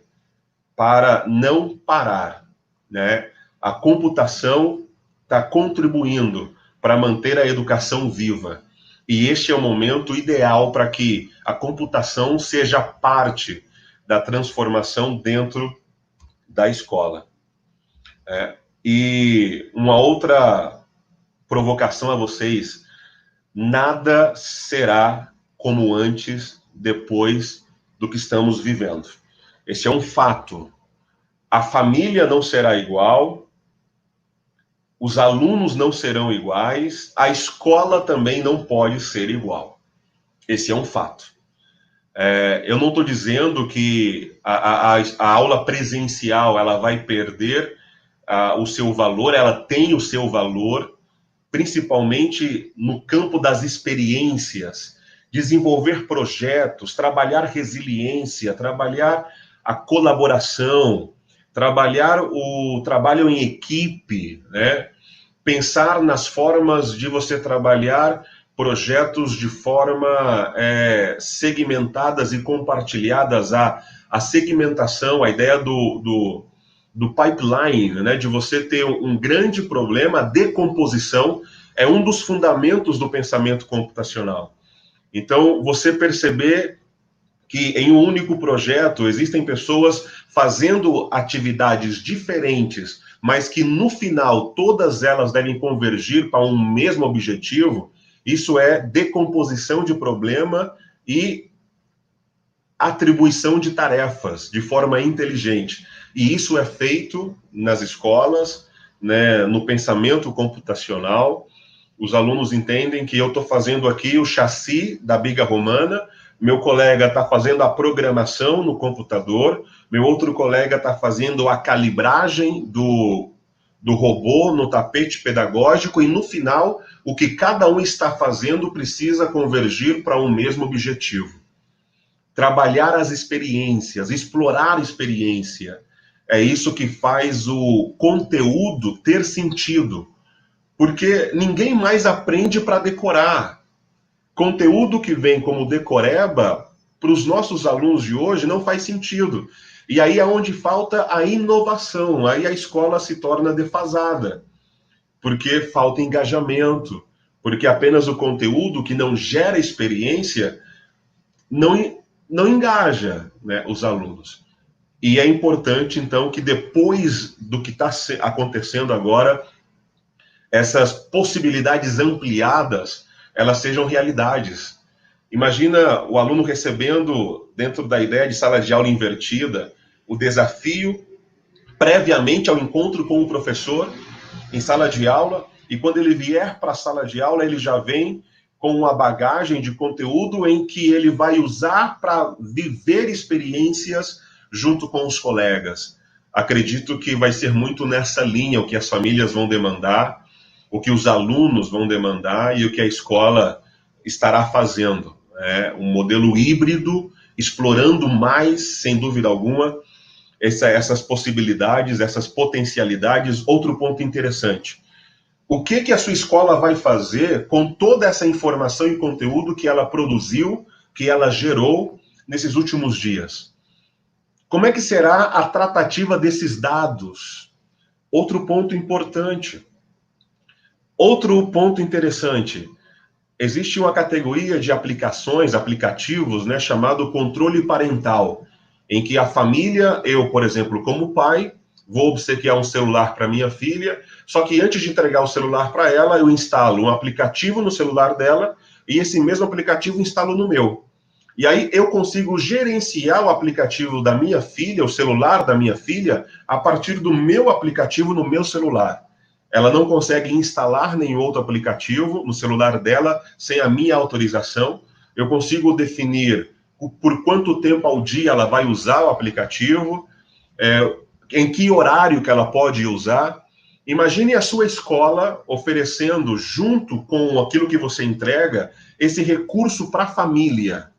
[SPEAKER 2] para não parar, né? A computação está contribuindo para manter a educação viva. E este é o momento ideal para que a computação seja parte da transformação dentro da escola. E uma outra provocação a vocês: nada será como antes, depois do que estamos vivendo. Esse é um fato. A família não será igual, os alunos não serão iguais, a escola também não pode ser igual. Esse é um fato. Eu não estou dizendo que a aula presencial ela vai perder o seu valor, ela tem o seu valor, principalmente no campo das experiências, desenvolver projetos, trabalhar resiliência, trabalhar a colaboração, trabalhar o trabalho em equipe, né? Pensar nas formas de você trabalhar projetos de forma segmentadas e compartilhadas. A segmentação, a ideia do pipeline, né, de você ter um grande problema. A decomposição é um dos fundamentos do pensamento computacional. Então, você perceber que em um único projeto existem pessoas fazendo atividades diferentes, mas que no final todas elas devem convergir para um mesmo objetivo, isso é decomposição de problema e atribuição de tarefas de forma inteligente. E isso é feito nas escolas, né, no pensamento computacional. Os alunos entendem que eu estou fazendo aqui o chassi da biga romana, meu colega está fazendo a programação no computador, meu outro colega está fazendo a calibragem do robô no tapete pedagógico, e no final, o que cada um está fazendo precisa convergir para um mesmo objetivo. Trabalhar as experiências, explorar a experiência, é isso que faz o conteúdo ter sentido, porque ninguém mais aprende para decorar. Conteúdo que vem como decoreba, para os nossos alunos de hoje, não faz sentido. E aí é onde falta a inovação, aí a escola se torna defasada, porque falta engajamento, porque apenas o conteúdo que não gera experiência não engaja, né, os alunos. E é importante, então, que depois do que está acontecendo agora, essas possibilidades ampliadas, elas sejam realidades. Imagina o aluno recebendo, dentro da ideia de sala de aula invertida, o desafio previamente ao encontro com o professor em sala de aula, e quando ele vier para a sala de aula, ele já vem com uma bagagem de conteúdo em que ele vai usar para viver experiências junto com os colegas. Acredito que vai ser muito nessa linha o que as famílias vão demandar, o que os alunos vão demandar e o que a escola estará fazendo. Um modelo híbrido, explorando mais, sem dúvida alguma, essas possibilidades, essas potencialidades. Outro ponto interessante: o que a sua escola vai fazer com toda essa informação e conteúdo que ela produziu, que ela gerou nesses últimos dias? Como é que será a tratativa desses dados? Outro ponto importante. Outro ponto interessante. Existe uma categoria de aplicações, aplicativos, né, chamado controle parental, em que a família, eu, por exemplo, como pai, vou obsequiar um celular para minha filha, só que antes de entregar o celular para ela, eu instalo um aplicativo no celular dela e esse mesmo aplicativo instalo no meu. E aí eu consigo gerenciar o aplicativo da minha filha, o celular da minha filha, a partir do meu aplicativo no meu celular. Ela não consegue instalar nenhum outro aplicativo no celular dela sem a minha autorização. Eu consigo definir por quanto tempo ao dia ela vai usar o aplicativo, em que horário que ela pode usar. Imagine a sua escola oferecendo, junto com aquilo que você entrega, esse recurso para a família.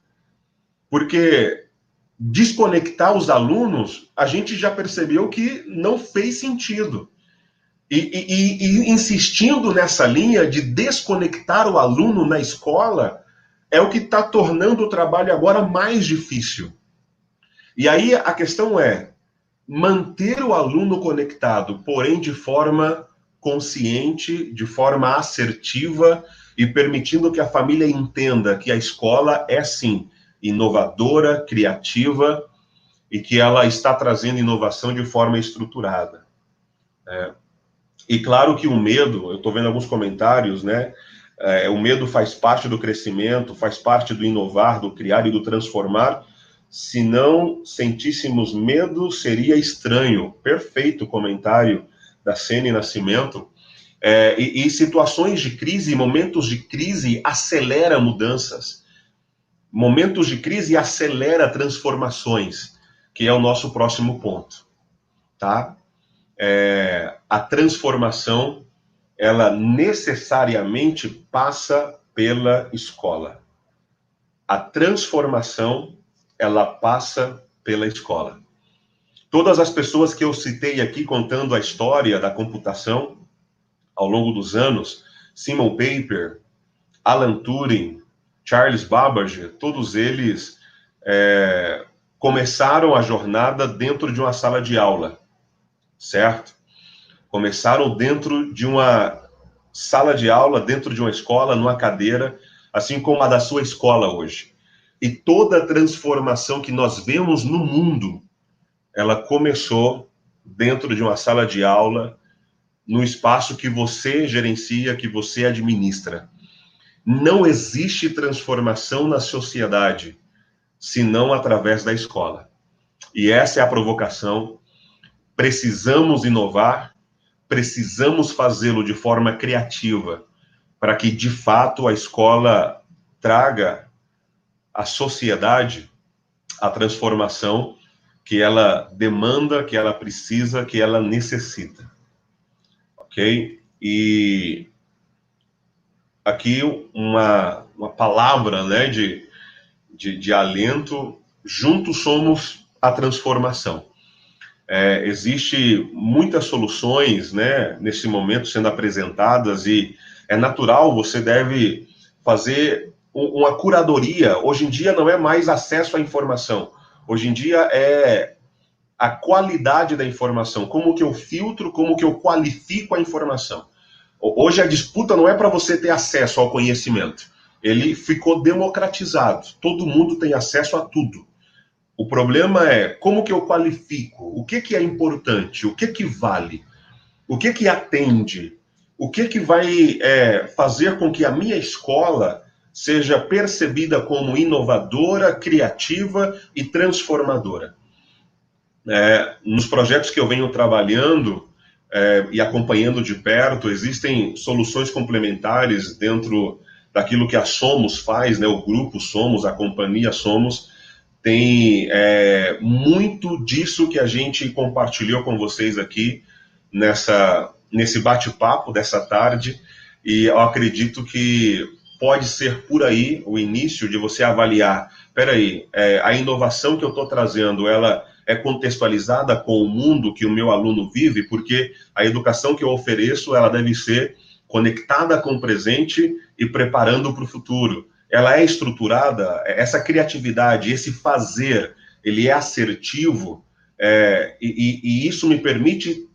[SPEAKER 2] Porque desconectar os alunos, a gente já percebeu que não fez sentido. E insistindo nessa linha de desconectar o aluno na escola, é o que está tornando o trabalho agora mais difícil. E aí a questão é manter o aluno conectado, porém de forma consciente, de forma assertiva e permitindo que a família entenda que a escola é, sim, inovadora, criativa e que ela está trazendo inovação de forma estruturada. E claro que o medo, eu estou vendo alguns comentários, né? O medo faz parte do crescimento, faz parte do inovar, do criar e do transformar. Se não sentíssemos medo, seria estranho. Perfeito comentário da Sene Nascimento. E situações de crise, momentos de crise, acelera mudanças. Momentos de crise acelera transformações, que é o nosso próximo ponto, tá? A transformação, ela necessariamente passa pela escola. A transformação, ela passa pela escola. Todas as pessoas que eu citei aqui contando a história da computação ao longo dos anos, Simon Paper, Alan Turing, Charles Babbage, todos eles começaram a jornada dentro de uma sala de aula. certo? Começaram dentro de uma sala de aula, dentro de uma escola, numa cadeira, assim como a da sua escola hoje. E toda a transformação que nós vemos no mundo, ela começou dentro de uma sala de aula, no espaço que você gerencia, que você administra. Não existe transformação na sociedade, senão através da escola. E essa é a provocação. Precisamos inovar, precisamos fazê-lo de forma criativa, para que, de fato, a escola traga à sociedade a transformação que ela demanda, que ela precisa, que ela necessita. Ok? E aqui uma palavra, né, de alento. Juntos somos a transformação. Existe muitas soluções, né, nesse momento sendo apresentadas, e é natural, você deve fazer uma curadoria. Hoje em dia não é mais acesso à informação, hoje em dia é a qualidade da informação, como que eu filtro, como que eu qualifico a informação. Hoje a disputa não é para você ter acesso ao conhecimento, ele ficou democratizado, todo mundo tem acesso a tudo. O problema é como que eu qualifico, o que é importante, o que vale, o que atende, o que vai fazer com que a minha escola seja percebida como inovadora, criativa e transformadora. Nos projetos que eu venho trabalhando e acompanhando de perto, existem soluções complementares dentro daquilo que a Somos faz, né? O grupo Somos, a companhia Somos, tem muito disso que a gente compartilhou com vocês aqui nesse bate-papo dessa tarde, e eu acredito que pode ser por aí o início de você avaliar, peraí, a inovação que eu estou trazendo, ela é contextualizada com o mundo que o meu aluno vive, porque a educação que eu ofereço, ela deve ser conectada com o presente e preparando para o futuro. Ela é estruturada, essa criatividade, esse fazer, ele é assertivo, e isso me permite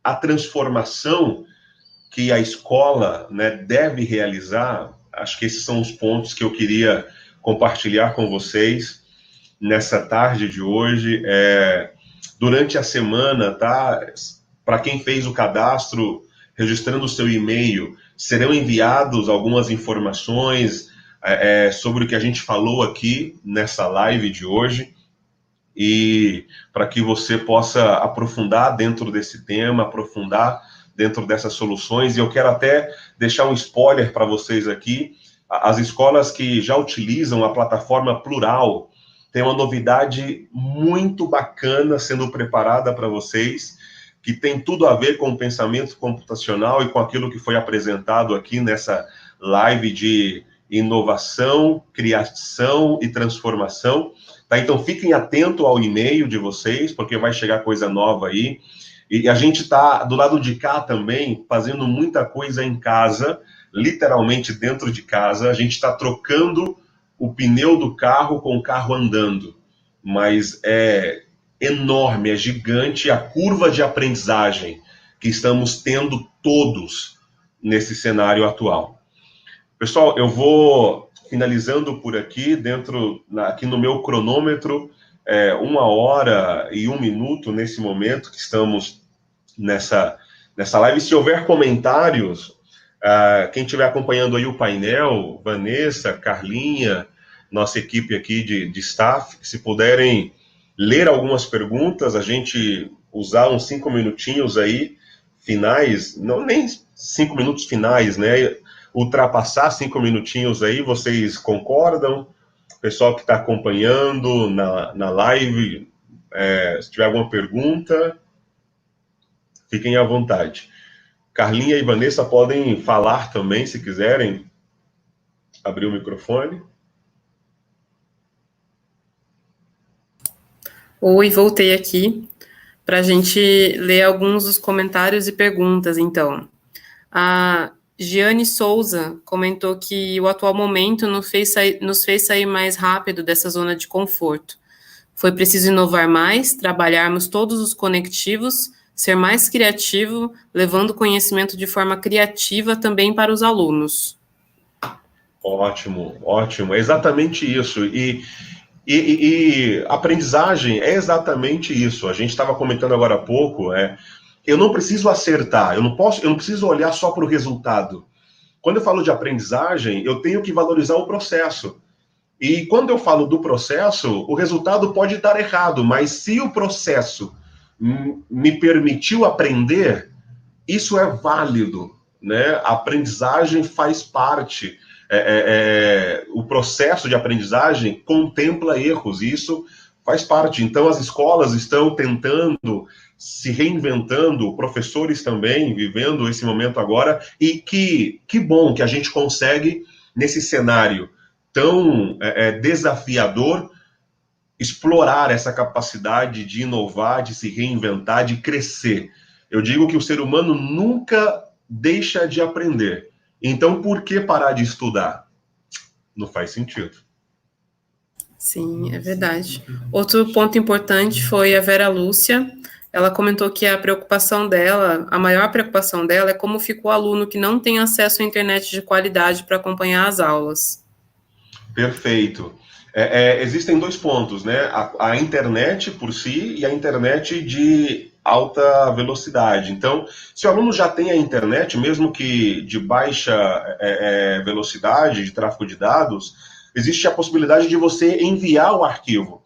[SPEAKER 2] a transformação que a escola, né, deve realizar. Acho que esses são os pontos que eu queria compartilhar com vocês nessa tarde de hoje. Durante a semana, tá? Para quem fez o cadastro, registrando o seu e-mail, serão enviados algumas informações sobre o que a gente falou aqui nessa live de hoje, e para que você possa aprofundar dentro desse tema, aprofundar dentro dessas soluções. E eu quero até deixar um spoiler para vocês aqui. As escolas que já utilizam a plataforma Plural têm uma novidade muito bacana sendo preparada para vocês, que tem tudo a ver com o pensamento computacional e com aquilo que foi apresentado aqui nessa live de inovação, criação e transformação. Tá? Então, fiquem atentos ao e-mail de vocês, porque vai chegar coisa nova aí. E a gente está, do lado de cá também, fazendo muita coisa em casa, literalmente dentro de casa. A gente está trocando o pneu do carro com o carro andando. Mas é enorme, é gigante a curva de aprendizagem que estamos tendo todos nesse cenário atual. Pessoal, eu vou finalizando por aqui, aqui no meu cronômetro, 1h01 nesse momento que estamos nessa live. Se houver comentários, quem estiver acompanhando aí o painel, Vanessa, Carlinha, nossa equipe aqui de staff, se puderem ler algumas perguntas, a gente usar uns 5 minutinhos aí, finais, não nem 5 minutos finais, né? Ultrapassar 5 minutinhos aí, vocês concordam? Pessoal que está acompanhando na live, se tiver alguma pergunta, fiquem à vontade. Carlinha e Vanessa podem falar também, se quiserem abrir o microfone.
[SPEAKER 5] Oi, voltei aqui para a gente ler alguns dos comentários e perguntas, então. A Giane Souza comentou que o atual momento nos fez sair mais rápido dessa zona de conforto. Foi preciso inovar mais, trabalharmos todos os conectivos, ser mais criativo, levando conhecimento de forma criativa também para os alunos.
[SPEAKER 2] Ótimo, ótimo, é exatamente isso. E aprendizagem é exatamente isso. A gente estava comentando agora há pouco, eu não preciso acertar, eu não preciso olhar só para o resultado. Quando eu falo de aprendizagem, eu tenho que valorizar o processo. E quando eu falo do processo, o resultado pode estar errado, mas se o processo me permitiu aprender, isso é válido, né? A aprendizagem faz parte. O processo de aprendizagem contempla erros, e isso faz parte. Então, as escolas estão tentando, se reinventando, professores também, vivendo esse momento agora, e que bom que a gente consegue, nesse cenário tão desafiador, explorar essa capacidade de inovar, de se reinventar, de crescer. Eu digo que o ser humano nunca deixa de aprender. Então, por que parar de estudar? Não faz sentido.
[SPEAKER 5] Sim, é verdade. Outro ponto importante foi a Vera Lúcia. Ela comentou que a preocupação dela, a maior preocupação dela é como fica o aluno que não tem acesso à internet de qualidade para acompanhar as aulas.
[SPEAKER 2] Perfeito. Existem dois pontos, né? A internet por si e a internet de alta velocidade. Então, se o aluno já tem a internet, mesmo que de baixa velocidade, de tráfego de dados, existe a possibilidade de você enviar o arquivo.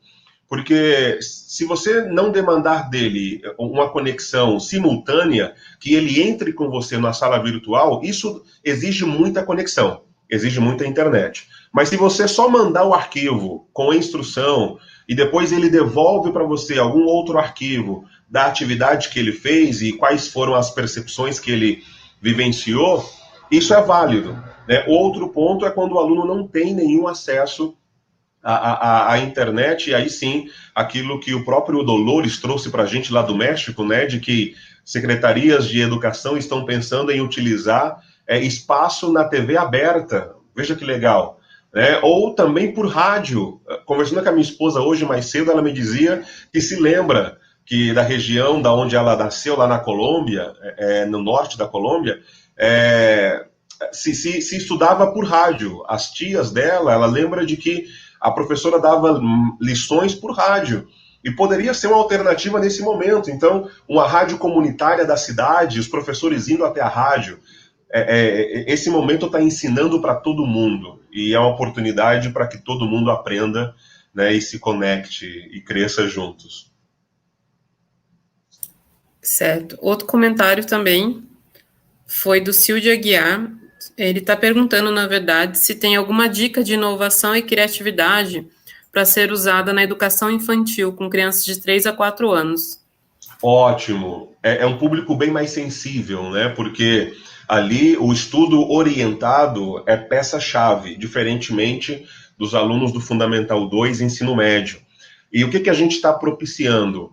[SPEAKER 2] Porque se você não demandar dele uma conexão simultânea, que ele entre com você na sala virtual, isso exige muita conexão, exige muita internet. Mas se você só mandar o arquivo com a instrução e depois ele devolve para você algum outro arquivo da atividade que ele fez e quais foram as percepções que ele vivenciou, isso é válido, né? Outro ponto é quando o aluno não tem nenhum acesso à internet, e aí sim, aquilo que o próprio Dolores trouxe para a gente lá do México, né, de que secretarias de educação estão pensando em utilizar espaço na TV aberta. Veja que legal. Ou também por rádio. Conversando com a minha esposa hoje mais cedo, ela me dizia que se lembra que da região da onde ela nasceu, lá na Colômbia, no norte da Colômbia, se estudava por rádio. As tias dela, ela lembra de que a professora dava lições por rádio. E poderia ser uma alternativa nesse momento. Então, uma rádio comunitária da cidade, os professores indo até a rádio. Esse momento está ensinando para todo mundo. E é uma oportunidade para que todo mundo aprenda, né, e se conecte e cresça juntos.
[SPEAKER 5] Certo. Outro comentário também foi do Silvio Aguiar. Ele está perguntando, na verdade, se tem alguma dica de inovação e criatividade para ser usada na educação infantil com crianças de 3 a 4 anos.
[SPEAKER 2] Ótimo. É um público bem mais sensível, né? Porque ali o estudo orientado é peça-chave, diferentemente dos alunos do Fundamental 2 ensino médio. E o que a gente está propiciando?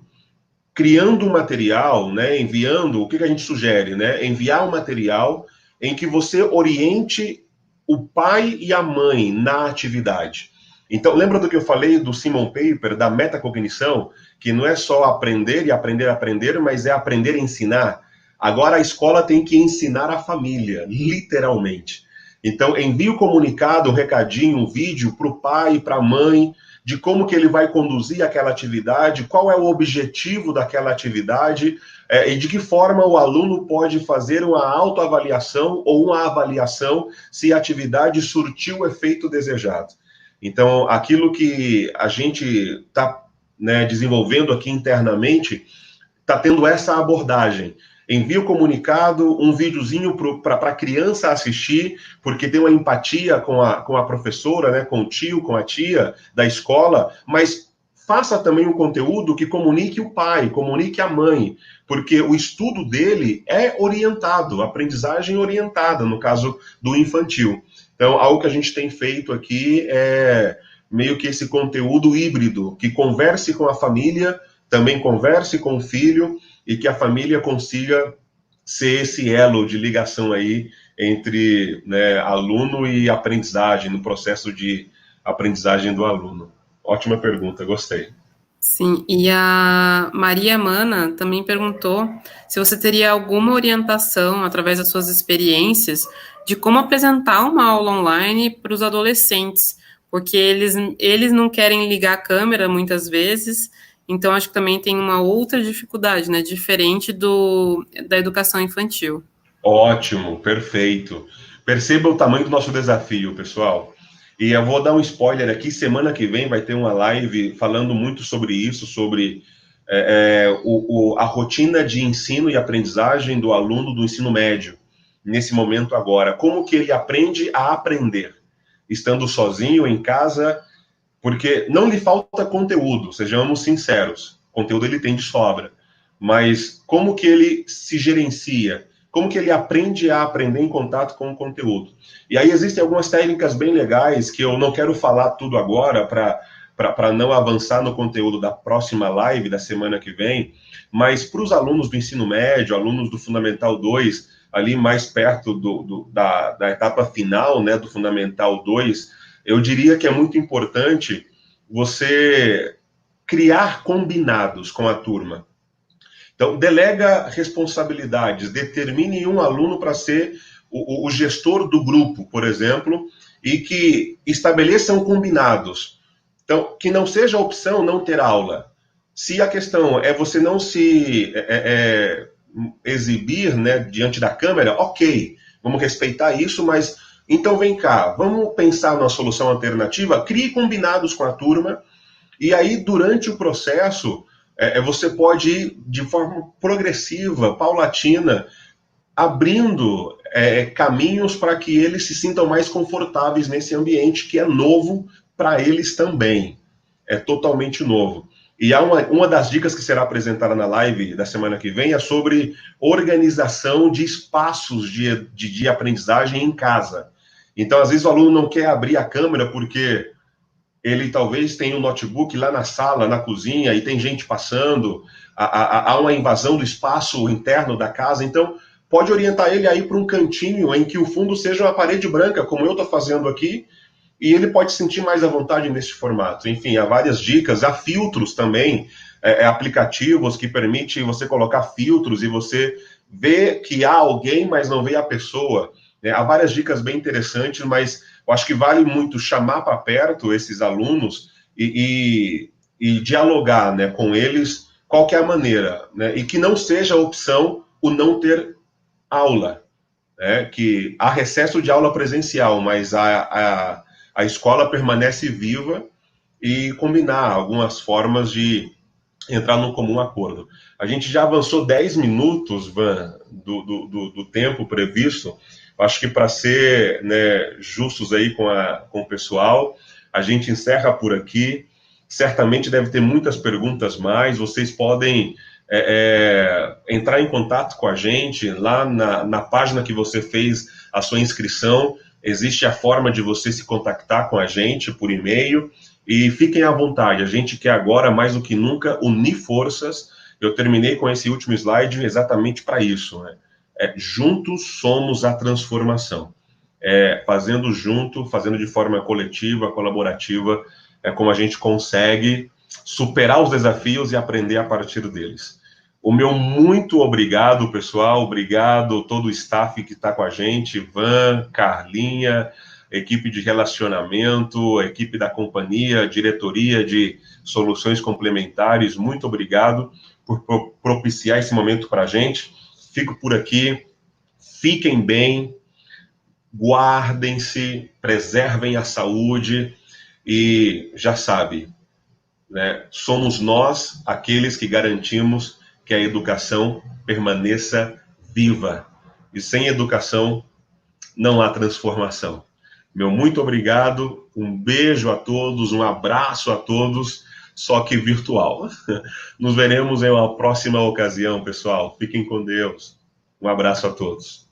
[SPEAKER 2] Criando um material, né? Enviando, o que a gente sugere, né? Enviar um material em que você oriente o pai e a mãe na atividade. Então, lembra do que eu falei do Simon Paper, da metacognição, que não é só aprender e aprender a aprender, mas é aprender a ensinar. Agora a escola tem que ensinar a família, literalmente. Então, envie o comunicado, um recadinho, um vídeo para o pai e para a mãe, de como que ele vai conduzir aquela atividade, qual é o objetivo daquela atividade, e de que forma o aluno pode fazer uma autoavaliação ou uma avaliação se a atividade surtiu o efeito desejado. Então, aquilo que a gente está, né, desenvolvendo aqui internamente, está tendo essa abordagem. Envia o comunicado, um videozinho para a criança assistir, porque tem uma empatia com a professora, né, com o tio, com a tia da escola, mas faça também um conteúdo que comunique o pai, comunique a mãe, porque o estudo dele é orientado, aprendizagem orientada, no caso do infantil. Então, algo que a gente tem feito aqui é meio que esse conteúdo híbrido, que converse com a família, também converse com o filho, e que a família consiga ser esse elo de ligação aí entre, né, aluno e aprendizagem, no processo de aprendizagem do aluno. Ótima pergunta, gostei.
[SPEAKER 5] Sim, e a Maria Mana também perguntou se você teria alguma orientação, através das suas experiências, de como apresentar uma aula online para os adolescentes, porque eles não querem ligar a câmera muitas vezes, então acho que também tem uma outra dificuldade, né, diferente da educação infantil.
[SPEAKER 2] Ótimo, perfeito. Perceba o tamanho do nosso desafio, pessoal. E eu vou dar um spoiler aqui, semana que vem vai ter uma live falando muito sobre isso, sobre a rotina de ensino e aprendizagem do aluno do ensino médio, nesse momento agora. Como que ele aprende a aprender, estando sozinho em casa, porque não lhe falta conteúdo, sejamos sinceros, conteúdo ele tem de sobra, mas como que ele se gerencia, como que ele aprende a aprender em contato com o conteúdo. E aí existem algumas técnicas bem legais que eu não quero falar tudo agora para não avançar no conteúdo da próxima live da semana que vem, mas para os alunos do ensino médio, alunos do Fundamental 2, ali mais perto da etapa final, né, do Fundamental 2, eu diria que é muito importante você criar combinados com a turma. Então, delega responsabilidades, determine um aluno para ser o gestor do grupo, por exemplo, e que estabeleçam combinados. Então, que não seja opção não ter aula. Se a questão é você não se exibir, né, diante da câmera, ok, vamos respeitar isso, mas então vem cá, vamos pensar numa solução alternativa, crie combinados com a turma, e aí durante o processo você pode ir de forma progressiva, paulatina, abrindo caminhos para que eles se sintam mais confortáveis nesse ambiente que é novo para eles também. É totalmente novo. E há uma das dicas que será apresentada na live da semana que vem é sobre organização de espaços de aprendizagem em casa. Então, às vezes, o aluno não quer abrir a câmera porque ele talvez tenha um notebook lá na sala, na cozinha, e tem gente passando, há uma invasão do espaço interno da casa. Então, pode orientar ele aí para um cantinho em que o fundo seja uma parede branca, como eu estou fazendo aqui, e ele pode sentir mais à vontade nesse formato. Enfim, há várias dicas, há filtros também, aplicativos que permitem você colocar filtros e você vê que há alguém, mas não vê a pessoa. Há várias dicas bem interessantes, mas eu acho que vale muito chamar para perto esses alunos e dialogar, né, com eles, qual que é a maneira, né, e que não seja opção o não ter aula, né, que há recesso de aula presencial, mas a escola permanece viva e combinar algumas formas de entrar num comum acordo. A gente já avançou 10 minutos, Van, do tempo previsto. Acho que para ser, né, justos aí com o pessoal, a gente encerra por aqui. Certamente deve ter muitas perguntas mais. Vocês podem entrar em contato com a gente lá na página que você fez a sua inscrição. Existe a forma de você se contactar com a gente por e-mail. E fiquem à vontade. A gente quer agora, mais do que nunca, unir forças. Eu terminei com esse último slide exatamente para isso, né? Juntos somos a transformação. Fazendo junto, fazendo de forma coletiva, colaborativa, como a gente consegue superar os desafios e aprender a partir deles. O meu muito obrigado, pessoal. Obrigado todo o staff que está com a gente, Van, Carlinha, equipe de relacionamento, equipe da companhia, diretoria de soluções complementares. Muito obrigado por propiciar esse momento para a gente. Fico por aqui, fiquem bem, guardem-se, preservem a saúde e já sabe, né, somos nós aqueles que garantimos que a educação permaneça viva. E sem educação não há transformação. Meu muito obrigado, um beijo a todos, um abraço a todos, só que virtual. Nos veremos em uma próxima ocasião, pessoal. Fiquem com Deus. Um abraço a todos.